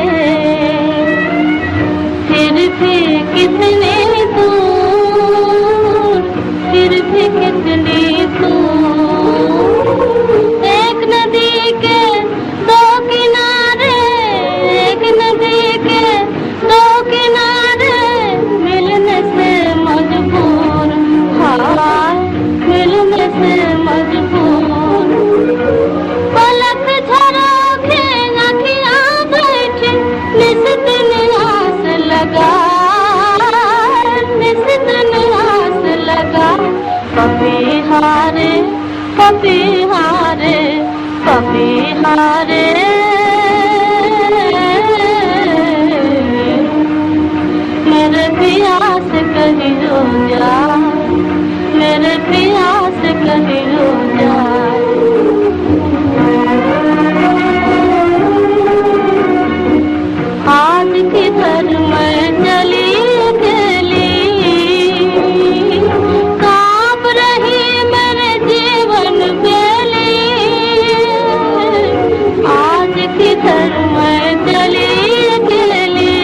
S5: फिर भी कितने दूर, फिर भी कितनी दूर। एक नदी के दो किनारे, एक नदी के दो किनारे, मिलने से मजबूर, हाँ मिलने से मजबूर। पलक झरोखे अखियाँ बैठी, निस दिन आस लगा, निस दिन आस लगा। पपीहारे पपीहारे पपीहारे। मेरे पिया से कहियो जाए, मेरे पिया से कहियो जाए। आज किधर मैं चली गली, कांप रही मेरे जीवन बेली। आज किधर मैं चली गली,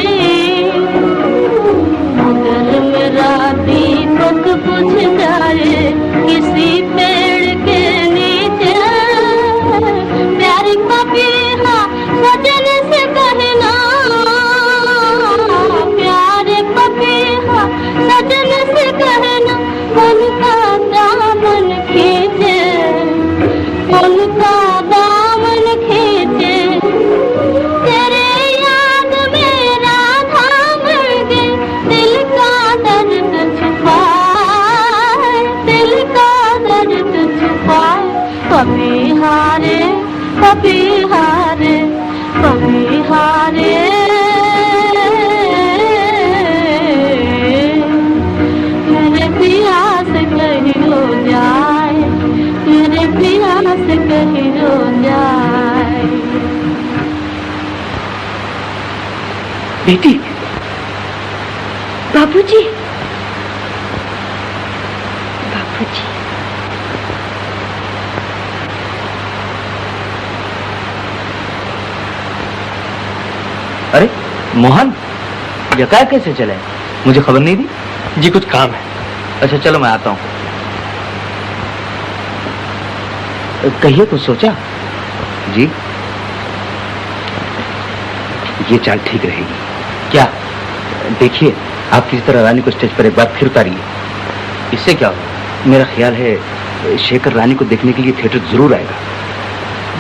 S5: मगर मेरा दीपक बुझ जाए किसी पेड़ के नीचे। प्यारी पपीहा सजन से कहना, प्यारे पपीहा सजन से कहना, उनका दामन खींचे, उनका दामन खींचे। तेरे याद में राधा मर गई, दिल का दर्द छुपाए, दिल का दर्द छुपाए। पपीहारे पपीहारे पपीहारे। मेरे पिया से कहियो जाए, मेरे पिया से कहियो जाए।
S3: बेटी।
S8: बाबूजी, बाबूजी।
S9: अरे मोहन, यकार कैसे चले? मुझे खबर नहीं दी।
S1: जी कुछ काम है।
S9: अच्छा चलो मैं आता हूँ।
S4: कहिए कुछ सोचा?
S10: जी, ये चाल ठीक रहेगी।
S9: क्या?
S10: देखिए, आप किसी तरह रानी को स्टेज पर एक बार फिर उतारिए।
S9: इससे क्या होगा?
S10: मेरा ख्याल है शेखर रानी को देखने के लिए थिएटर जरूर आएगा।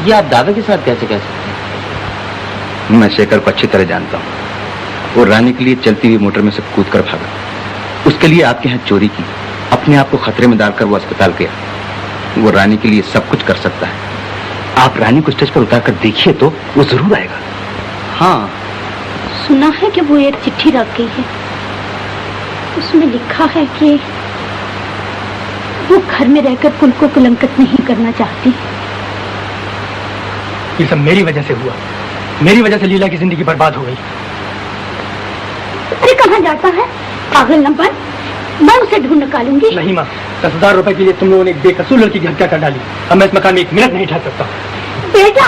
S9: ये आप दावे के साथ कैसे कह सकते हैं?
S10: मैं शेखर को अच्छी तरह जानता हूँ। वो रानी के लिए चलती हुई मोटर में से कूद कर भागा। उसके लिए आपके यहाँ चोरी की, अपने आप को खतरे में डालकर वो अस्पताल गया। वो रानी के लिए सब कुछ कर सकता है। आप रानी को स्टेज पर उतार कर देखिए तो वो जरूर आएगा।
S9: हाँ,
S8: सुना है कि वो एक चिट्ठी रख गई है। उसमें लिखा है कि वो घर में रहकर कुल को कलंकित नहीं करना चाहती।
S1: ये सब मेरी वजह से हुआ। मेरी वजह से लीला की जिंदगी बर्बाद हो गई।
S8: अरे कहाँ जाता है पागल नंबर? मैं उसे ढूंढ निकालूंगी।
S1: नहीं माँ, 10,000 रुपए के लिए तुम लोगों ने एक बेकसूर लड़की की हत्या कर डाली। अब मैं इस मकान में 1 मिनट नहीं ठहर सकता।
S8: बेटा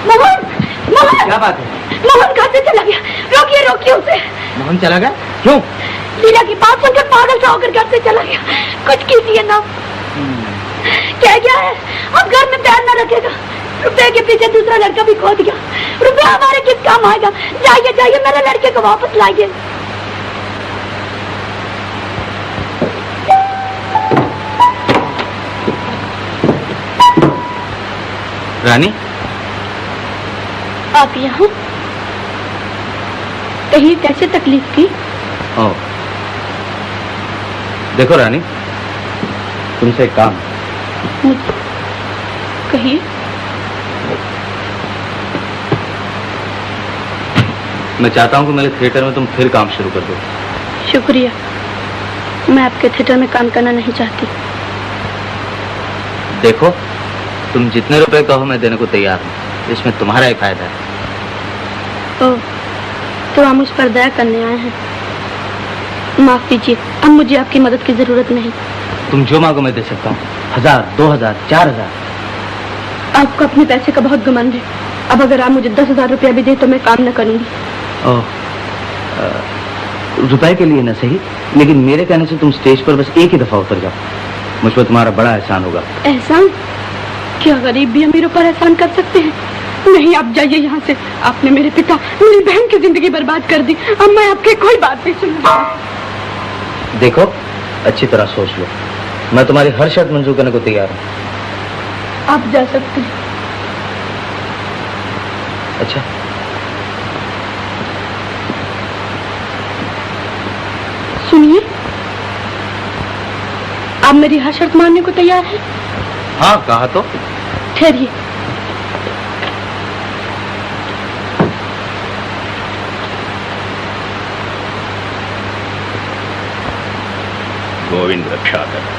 S8: मोहन, मोहन!
S9: क्या बात है?
S8: मोहन घर से चला गया। रोकिए रोकिए उसे।
S9: मोहन चला गया? क्यों?
S8: लीला की बात सुनकर पागल सा होकर घर से चला गया। कुछ कीजिए ना। क्या गया है? अब घर में पैर न रखेगा। रुपए के पीछे दूसरा लड़का भी खोद गया। रुपया हमारे किस काम आएगा? जाइए जाइए, मेरे लड़के को वापस लाइए।
S9: रानी,
S8: आप यहाँ? कहीं कैसे तकलीफ की?
S9: ओ, देखो रानी, तुमसे एक काम।
S8: मुझे कहिए।
S9: मैं चाहता हूँ कि मेरे थिएटर में तुम फिर काम शुरू कर दो।
S8: शुक्रिया, मैं आपके थिएटर में काम करना नहीं चाहती।
S9: देखो, तुम जितने रुपए कहो मैं देने को तैयार हूँ। इसमें तुम्हारा ही फायदा है।
S8: ओह, तो आप मुझ पर दया करने आए हैं। माफ कीजिए, अब मुझे आपकी मदद की जरूरत नहीं।
S9: तुम जो मांगो मैं दे सकता हूँ। 1000, 2000, 4000।
S8: आपको अपने पैसे का बहुत घमंड है। अब अगर आप मुझे 10,000 रुपया भी दे तो मैं काम न करूंगी।
S9: ओह, रुपए के लिए न सही, लेकिन मेरे कहने से तुम स्टेज पर बस एक ही दफा उतर जाओ। मुझ पर तुम्हारा बड़ा एहसान होगा।
S8: एहसान? क्या गरीब भी अमीरों पर एहसान कर सकते हैं? नहीं, आप जाइए यहाँ से। आपने मेरे पिता, मेरी बहन की जिंदगी बर्बाद कर दी। अब मैं आपकी कोई बात नहीं सुनूंगा।
S9: देखो, अच्छी तरह सोच लो। मैं तुम्हारी हर शर्त मंजूर करने को तैयार हूँ।
S8: आप जा सकते हैं।
S9: अच्छा,
S8: सुनिए, आप मेरी हर शर्त मानने को तैयार हैं?
S9: हाँ, कहा तो।
S8: ठहरिए।
S10: गोविंद रक्षा कर।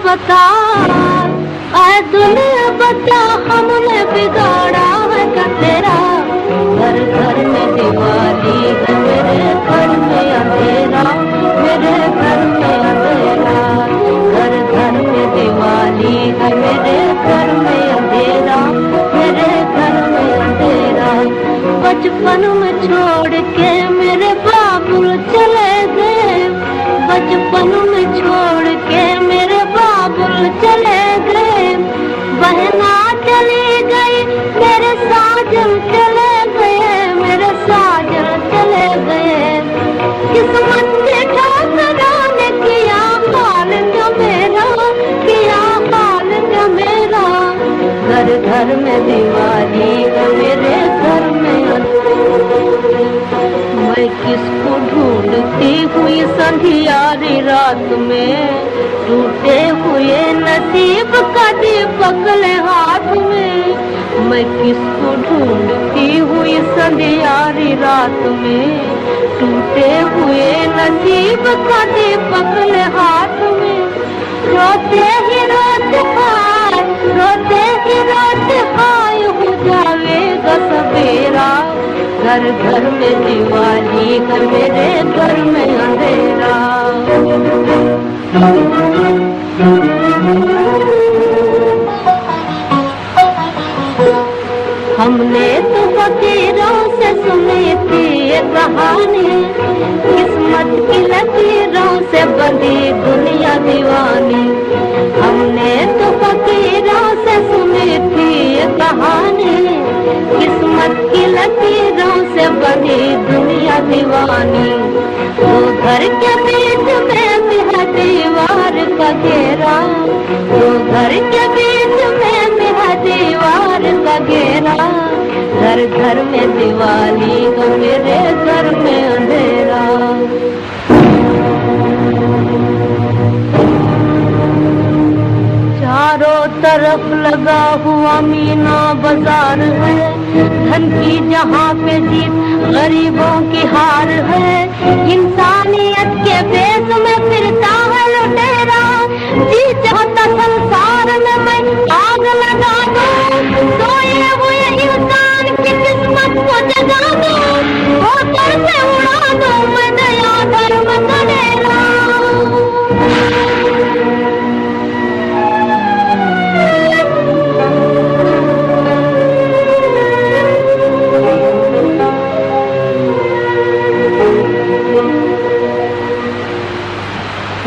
S5: बता, आए दुनिया बता, हमने बिगाड़ा है क्या तेरा? घर घर में दिवाली है, मेरे घर में अंधेरा, मेरे घर में अंधेरा। घर घर में दिवाली है, मेरे घर में अंधेरा, मेरे घर में अंधेरा। बचपन में छोड़ के मेरे बाबू चले गए, बचपन में छोड़ के मेरे बाबुल चले गए। बहना चली गई, मेरे साजन चले गए, मेरे साजन चले गए। किस्मत ने ठोकराने किया हाल जो मेरा, किया हाल जो मेरा। घर घर में दिवाली है, मेरे घर में मैं किसको ढूंढती हुई संधियारी रात में, टूटे हुए नसीब का दीपक ले हाथ में। मैं किसको ढूंढती हुई संधियारी रात में, टूटे हुए नसीब का दीपक ले हाथ में। रोते ही रोते हाय, रोते ही रोते हाय हो जाएगा सवेरा। घर घर में दिवाली है, मेरे घर में अंधेरा। हमने तो फकीरों से सुनी थी ये कहानी, किस्मत की लकीरों से बंधी दुनिया दीवानी। हमने तो फकीरों से सुनी थी ये कहानी, किस्मत की लकीरों से बंधी दुनिया दीवानी। वो घर के बीच में भी है दीवार का घेरा, वो घर के बीच में भी है दीवार का घेरा। घर घर में दिवाली है, मेरे घर में अंधेरा। चारों तरफ लगा हुआ मीना बाजार है, धन की जहाँ पे जीत गरीबों की हार है। इंसानियत के बेस में फिरता है लुटेरा, जी चाहता संसार में मैं आग लगा दूं। सोए हुए इंसान की किस्मत को जगा दूं, होकर से उड़ा दूं मैं दया धर्म करेगा।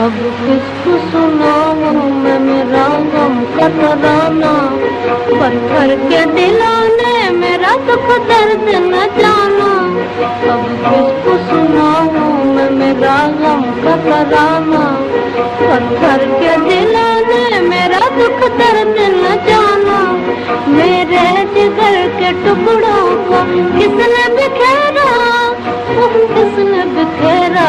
S5: अब किसको सुनाऊं मैं मेरा गम का तराना, पत्थर के दिलाने मेरा दुख दर्द न जाना। अब किसको सुनाऊं मैं मेरा गम का तराना, पत्थर के दिलाने मेरा दुख दर्द न जाना। मेरे जिगर के टुकड़ों को किसने बिखेरा, किसने बिखेरा।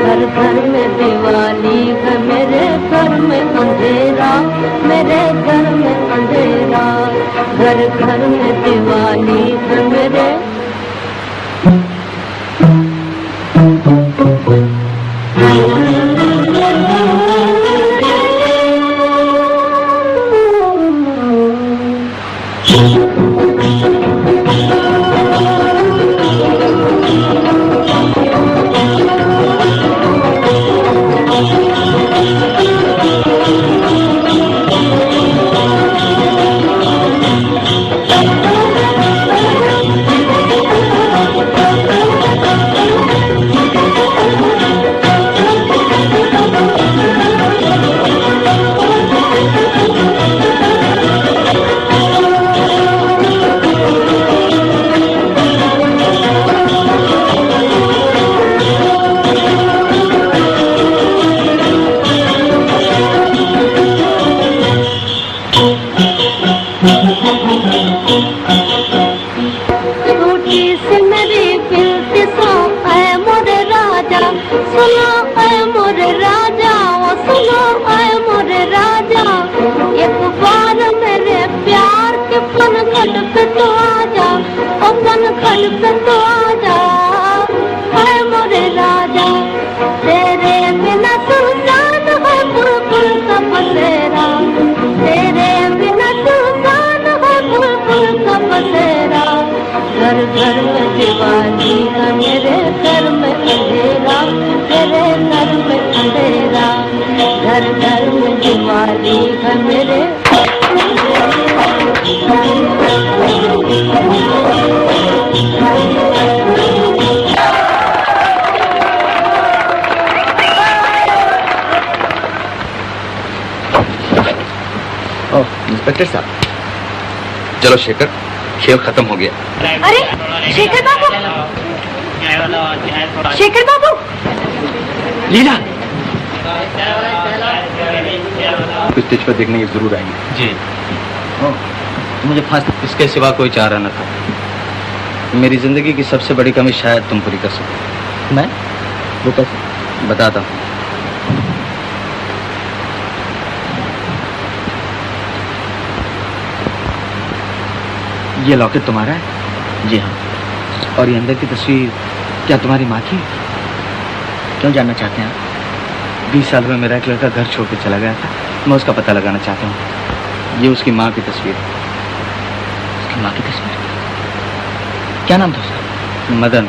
S5: घर घर में दिवाली है, मेरे घर में अंधेरा, मेरे घर में अंधेरा। घर घर में दिवाली है, मेरे छोटी सी मेरी बिल्ती सो ऐ मोरे राजा, सुनो ऐ मोरे राजा, वो सुनो ऐ मोरे राजा, एक बार मेरे प्यार के पनघट पे तो आजा, ओ पनघट पे तो आजा, ऐ मोरे राजा। तेरे बिना सुनसान है बुलबुल का बसेरा, तेरे बिना सुनसान है बुलबुल का बसेरा। घर घर में दिवाली है, मेरे घर में अंधेरा, मेरे घर में अंधेरा। घर घर में दिवाली है, मेरे
S10: इंस्पेक्टर साहब, चलो शेखर, खेल खत्म हो गया।
S8: अरे शेखर बाबू, शेखर बाबू।
S1: लीला,
S10: स्टेज पर देखने की जरूर आएंगे।
S9: जी। मुझे फांसी इसके सिवा कोई चारा न था। मेरी जिंदगी की सबसे बड़ी कमी शायद तुम पूरी कर सको।
S3: मैं वो कैसे?
S9: बताता हूँ। ये लॉकेट तुम्हारा है?
S3: जी हाँ।
S9: और ये अंदर की तस्वीर क्या तुम्हारी माँ की?
S3: क्यों जानना चाहते हैं आप?
S9: 20 साल में मेरा एक लड़का घर छोड़ के चला गया था, मैं उसका पता लगाना चाहता हूँ। ये उसकी माँ की तस्वीर है।
S3: उसकी माँ की तस्वीर? क्या नाम था उसका?
S9: मदन।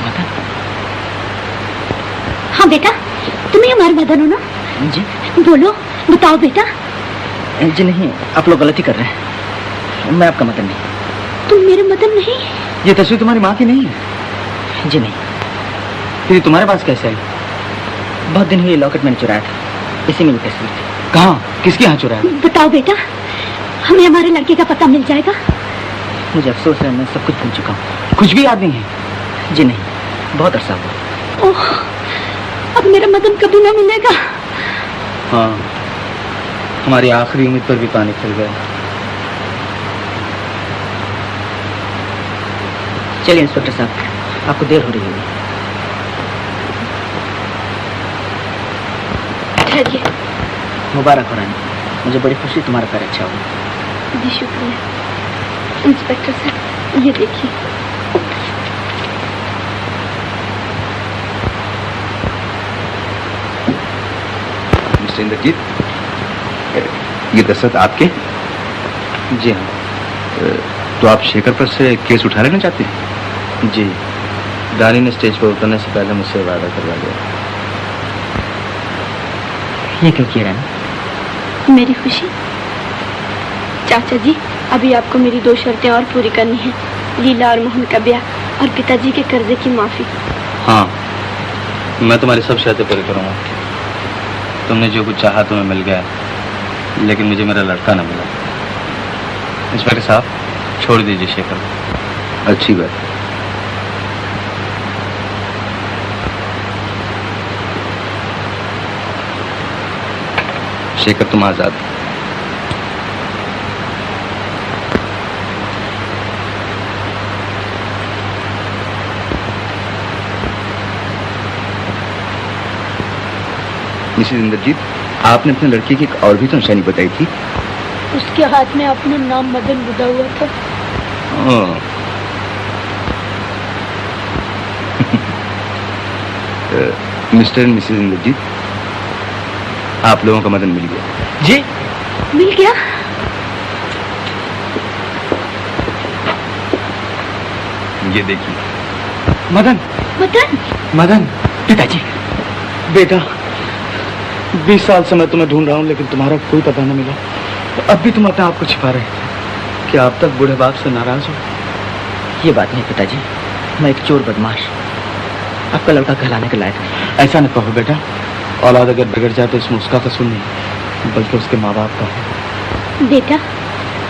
S3: मदन?
S8: हाँ बेटा, तुम्हें हमारे मदन हो ना?
S3: जी।
S8: बोलो, बताओ बेटा।
S3: जी नहीं, आप लोग गलती कर रहे हैं, मैं आपका मदन नहीं।
S8: तुम मेरे मदन नहीं?
S9: ये तस्वीर तुम्हारी माँ की नहीं है?
S3: जी नहीं।
S9: फिर तुम्हारे पास कैसे आई?
S3: बहुत दिन हुए लॉकेट मैंने चुराया था, इसी में ये तस्वीर थी।
S9: कहाँ? किसके यहाँ चुराया?
S8: बताओ बेटा, हमें हमारे लड़के का पता मिल जाएगा।
S3: मुझे अफसोस है, मैं सब कुछ भूल चुका हूँ।
S9: कुछ भी याद नहीं है?
S3: जी नहीं, बहुत अरसा हुआ।
S8: ओह, अब मेरा मदन कभी ना मिलेगा।
S9: हाँ, हमारी आखिरी उम्मीद पर भी पानी फिर गया।
S3: चलिए इंस्पेक्टर साहब, आपको देर हो रही होगी।
S8: ठहरिए।
S3: मुबारक हो रानी, मुझे बड़ी खुशी, तुम्हारा पैर अच्छा होगा।
S8: जी शुक्रिया। इंस्पेक्टर साहब, ये देखिए।
S10: मिस्टर इंद्रजीत, ये दस्तखत आपके?
S9: जी हाँ।
S10: तो आप शेखर पर से केस उठा लेना चाहते हैं?
S9: जी, दानी ने स्टेज पर उतरने से पहले मुझसे वादा करवा दिया।
S3: ये क्यों किया रानी?
S8: मेरी खुशी। चाचा जी, अभी आपको मेरी 2 शर्तें और पूरी करनी है। लीला और मोहन का ब्याह और पिताजी के कर्जे की माफी।
S9: हाँ, मैं तुम्हारी सब शर्तें पूरी करूँगा। तुमने जो कुछ चाहा तुम्हें मिल गया, लेकिन मुझे मेरा लड़का न मिला। इंस्पेक्टर साहब, छोड़ दीजिए शेखर।
S10: अच्छी बात। शेखर, तुम आजाद। मिसेस इंद्रजीत, आपने अपने लड़के की एक और भी तो निशानी बताई थी।
S8: उसके हाथ में अपना नाम मदन बुधा हुआ था।
S10: मिस्टर एंड मिसेस इंद्रजीत, आप लोगों का मदन मिल गया।
S9: जी?
S8: मिल गया?
S10: ये देखिए।
S9: मदन।
S8: मदन?
S9: मदन।
S1: पिताजी।
S9: बेटा, 20 साल से मैं तुम्हें ढूंढ रहा हूँ, लेकिन तुम्हारा कोई पता न मिला। अब भी तुम अपने आप को छिपा रहे थे। क्या अब तक बूढ़े बाप से नाराज हो?
S3: ये बात नहीं पिताजी, मैं एक चोर बदमाश, आपका लड़का कहलाने के लायक नहीं।
S9: ऐसा न कहो बेटा, औलाद अगर बिगड़ जाए तो इसमें उसका कसूर नहीं, बल्कि उसके माँ बाप का है।
S8: बेटा,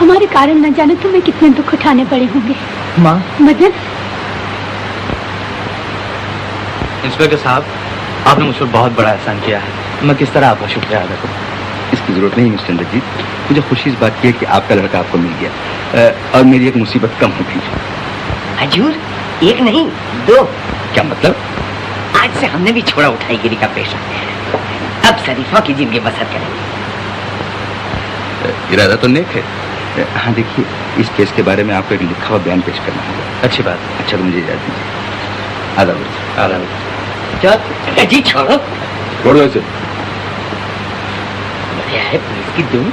S8: हमारे कारण न जाने तुम्हें कितने दुख उठाने पड़े होंगे।
S3: माँ।
S8: मदन।
S9: इंस्पेक्टर साहब, आपने मुझ पर बहुत बड़ा एहसान किया है। मैं किस तरह आपका शुक्रिया अदा करूं?
S10: इसकी जरूरत नहीं मिस्टर इंद्रजीत। मुझे खुशी इस बात की है कि आपका लड़का आपको मिल गया और मेरी एक मुसीबत कम हो गई।
S3: हजूर, एक नहीं 2।
S10: क्या मतलब?
S3: आज से हमने भी छोड़ा उठाईगिरी का पेशा। अब शरीफों की जिंदगी बसर करेंगे।
S10: इरादा तो नेक है। हाँ देखिए, इस केस के बारे में आपको एक लिखा हुआ बयान पेश करना होगा।
S9: अच्छी बात।
S10: अच्छा तो मुझे इजाजत दीजिए। आदाब।
S9: आदाब।
S3: चल जी, छोड़ो।
S10: छोड़ो इसे।
S3: बढ़िया है पुलिस की धुन।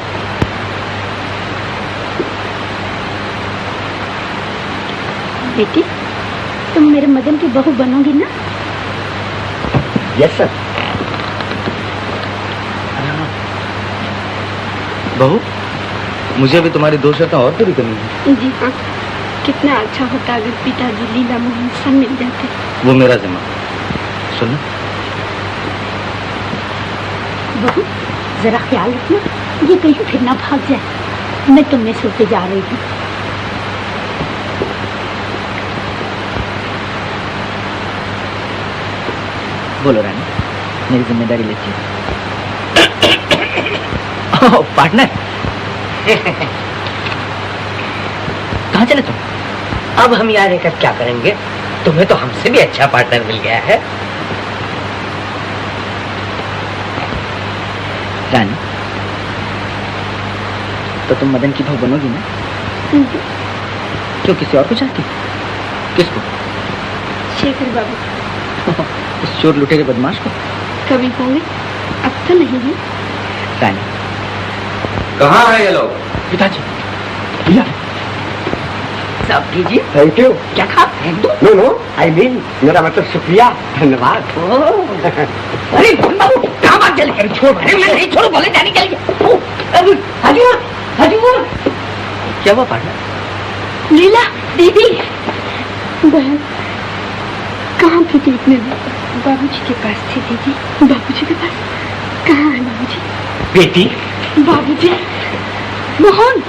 S8: बेटी, तुम मेरे मदन की बहू बनोगी ना?
S6: Yes sir.
S9: बहू, मुझे भी तुम्हारी 2 शर्तें और पूरी करनी है।
S8: जी हाँ। कितना अच्छा होता अगर पिताजी लीला मोहन सब मिल जाते।
S9: वो मेरा जिम्मा। सुनो,
S8: बहू जरा ख्याल रखना, ये कहीं फिर ना भाग जाए। मैं तुमने सोते जा रही हूँ।
S3: बोलो रानी, मेरी जिम्मेदारी लेती हो? पार्टनर, कहाँ चले तुम? अब हम यहाँ रहकर क्या करेंगे? तुम्हें तो हमसे भी अच्छा पार्टनर मिल गया है। रानी, तो तुम मदन की बहू बनोगी ना? क्यों, किसी और को चाहती? किसको?
S8: शेखर बाबू।
S3: उस चोर लुटेरे बदमाश को?
S8: कभी होंगे, अब तो नहीं है।
S3: रानी,
S10: कहाँ है ये लोग?
S3: पिताजी। भैया, सब कीजिए।
S6: Thank you.
S3: क्या खा? फेंक दो।
S6: नो नो, आई मीन मेरा मतलब शुक्रिया, धन्यवाद।
S3: अरे बाबू, कहाँ बात चले? अरे छोड़, अरे मैं नहीं छोड़ू, बोले जाने के लिए। हजूर, हजूर। क्या हुआ पार्टनर?
S8: लीला दीदी, बहन कहाँ थी तू इतने दिन? बाबूजी के पास थी दीदी। बाबूजी के पास? कहाँ है बाबूजी?
S3: बेटी।
S8: बाबूजी, मोहन।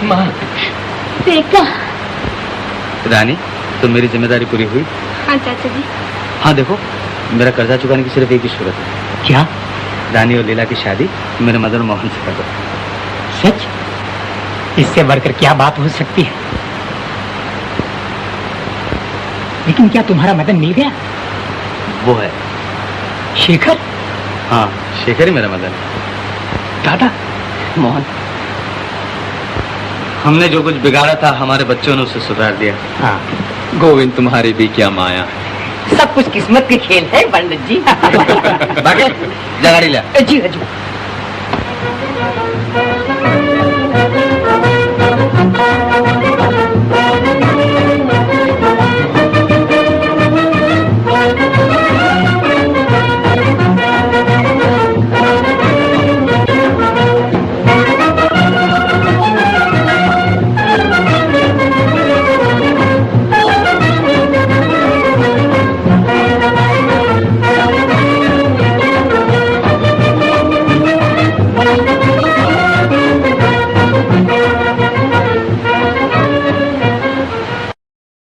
S3: माँ।
S8: बेटा।
S9: रानी, तो मेरी जिम्मेदारी पूरी हुई?
S8: हाँ चाचा जी।
S9: हाँ देखो, मेरा कर्जा चुकाने की सिर्फ एक ही सूरत है।
S3: क्या?
S9: रानी और लीला की शादी मेरे मदन मोहन से कर दो।
S1: सच? इससे बढ़कर क्या बात हो सकती है? लेकिन क्या तुम्हारा मदन मिल गया?
S9: वो है
S1: शेखर?
S9: हाँ, शेखर ही मेरा मदन।
S1: दादा,
S3: मोहन,
S9: हमने जो कुछ बिगाड़ा था हमारे बच्चों ने उसे सुधार दिया।
S1: हाँ,
S10: गोविंद तुम्हारी भी क्या माया।
S3: सब कुछ किस्मत के खेल है पंडित जी।
S9: बाकी जगाड़ी ला।
S3: जी हजूर।